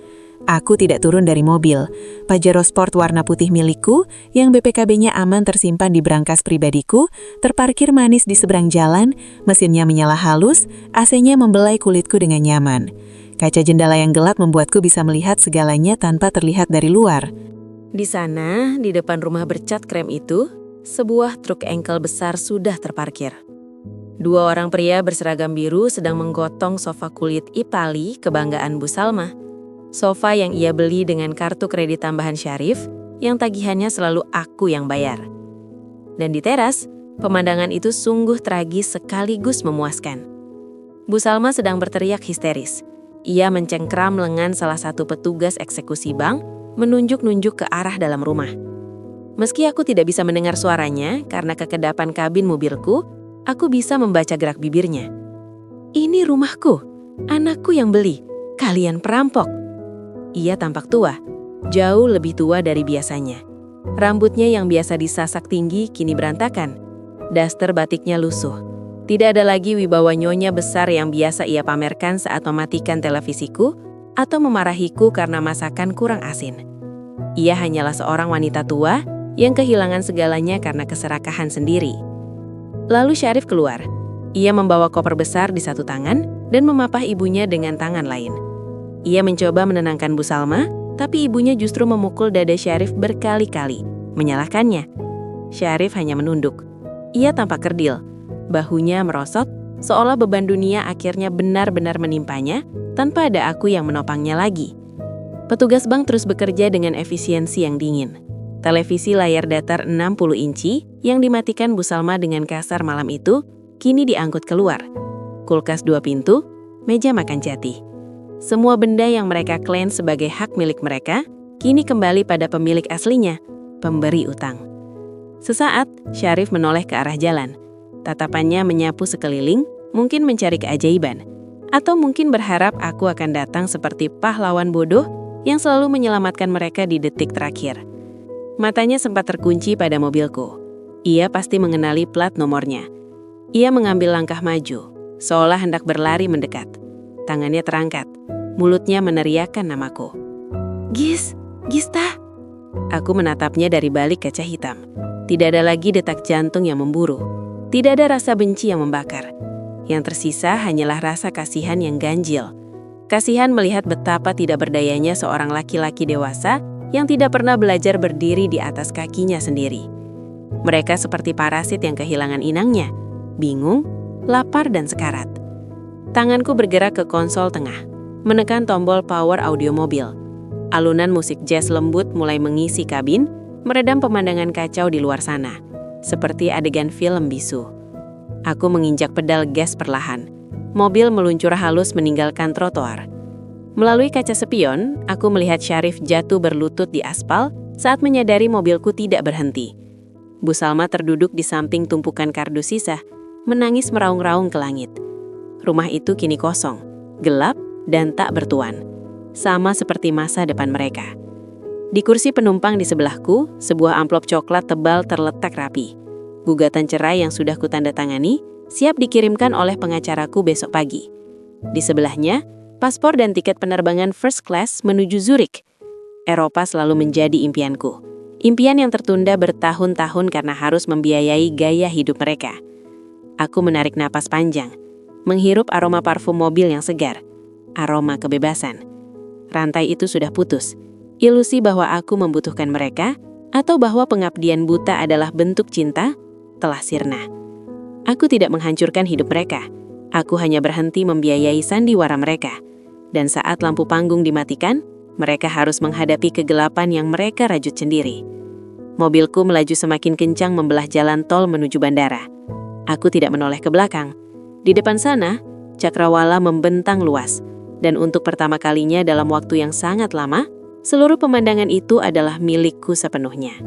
Aku tidak turun dari mobil. Pajero Sport warna putih milikku, yang BPKB-nya aman tersimpan di brankas pribadiku, terparkir manis di seberang jalan, mesinnya menyala halus, AC-nya membelai kulitku dengan nyaman. Kaca jendela yang gelap membuatku bisa melihat segalanya tanpa terlihat dari luar. Di sana, di depan rumah bercat krem itu, sebuah truk engkel besar sudah terparkir. 2 orang pria berseragam biru sedang menggotong sofa kulit Ipali kebanggaan Bu Salma. Sofa yang ia beli dengan kartu kredit tambahan Syarif, yang tagihannya selalu aku yang bayar. Dan di teras, pemandangan itu sungguh tragis sekaligus memuaskan. Bu Salma sedang berteriak histeris. Ia mencengkram lengan salah satu petugas eksekusi bank, menunjuk-nunjuk ke arah dalam rumah. Meski aku tidak bisa mendengar suaranya karena kekedapan kabin mobilku, aku bisa membaca gerak bibirnya. Ini rumahku, anakku yang beli, kalian perampok. Ia tampak tua, jauh lebih tua dari biasanya. Rambutnya yang biasa disasak tinggi kini berantakan. Daster batiknya lusuh. Tidak ada lagi wibawa nyonya besar yang biasa ia pamerkan saat mematikan televisiku atau memarahiku karena masakan kurang asin. Ia hanyalah seorang wanita tua yang kehilangan segalanya karena keserakahan sendiri. Lalu Syarif keluar. Ia membawa koper besar di satu tangan dan memapah ibunya dengan tangan lain. Ia mencoba menenangkan Bu Salma, tapi ibunya justru memukul dada Syarif berkali-kali, menyalahkannya. Syarif hanya menunduk. Ia tampak kerdil, bahunya merosot, seolah beban dunia akhirnya benar-benar menimpanya tanpa ada aku yang menopangnya lagi. Petugas bank terus bekerja dengan efisiensi yang dingin. Televisi layar datar 60 inci yang dimatikan Bu Salma dengan kasar malam itu kini diangkut keluar. Kulkas 2 pintu, meja makan jati. Semua benda yang mereka klaim sebagai hak milik mereka kini kembali pada pemilik aslinya, pemberi utang. Sesaat, Syarif menoleh ke arah jalan. Tatapannya menyapu sekeliling, mungkin mencari keajaiban. Atau mungkin berharap aku akan datang seperti pahlawan bodoh yang selalu menyelamatkan mereka di detik terakhir. Matanya sempat terkunci pada mobilku. Ia pasti mengenali plat nomornya. Ia mengambil langkah maju, seolah hendak berlari mendekat. Tangannya terangkat, mulutnya meneriakkan namaku. Gista. Aku menatapnya dari balik kaca hitam. Tidak ada lagi detak jantung yang memburu. Tidak ada rasa benci yang membakar. Yang tersisa hanyalah rasa kasihan yang ganjil. Kasihan melihat betapa tidak berdayanya seorang laki-laki dewasa yang tidak pernah belajar berdiri di atas kakinya sendiri. Mereka seperti parasit yang kehilangan inangnya, bingung, lapar, dan sekarat. Tanganku bergerak ke konsol tengah, menekan tombol power audio mobil. Alunan musik jazz lembut mulai mengisi kabin, meredam pemandangan kacau di luar sana, seperti adegan film bisu. Aku menginjak pedal gas perlahan. Mobil meluncur halus meninggalkan trotoar. Melalui kaca spion, aku melihat Syarif jatuh berlutut di aspal saat menyadari mobilku tidak berhenti. Bu Salma terduduk di samping tumpukan kardus sisa, menangis meraung-raung ke langit. Rumah itu kini kosong, gelap, dan tak bertuan. Sama seperti masa depan mereka. Di kursi penumpang di sebelahku, sebuah amplop coklat tebal terletak rapi. Gugatan cerai yang sudah kutandatangani, siap dikirimkan oleh pengacaraku besok pagi. Di sebelahnya, paspor dan tiket penerbangan first class menuju Zurich. Eropa selalu menjadi impianku. Impian yang tertunda bertahun-tahun karena harus membiayai gaya hidup mereka. Aku menarik napas panjang, menghirup aroma parfum mobil yang segar, aroma kebebasan. Rantai itu sudah putus. Ilusi bahwa aku membutuhkan mereka, atau bahwa pengabdian buta adalah bentuk cinta, telah sirna. Aku tidak menghancurkan hidup mereka. Aku hanya berhenti membiayai sandiwara mereka. Dan saat lampu panggung dimatikan, mereka harus menghadapi kegelapan yang mereka rajut sendiri. Mobilku melaju semakin kencang membelah jalan tol menuju bandara. Aku tidak menoleh ke belakang. Di depan sana, cakrawala membentang luas. Dan untuk pertama kalinya dalam waktu yang sangat lama, seluruh pemandangan itu adalah milikku sepenuhnya.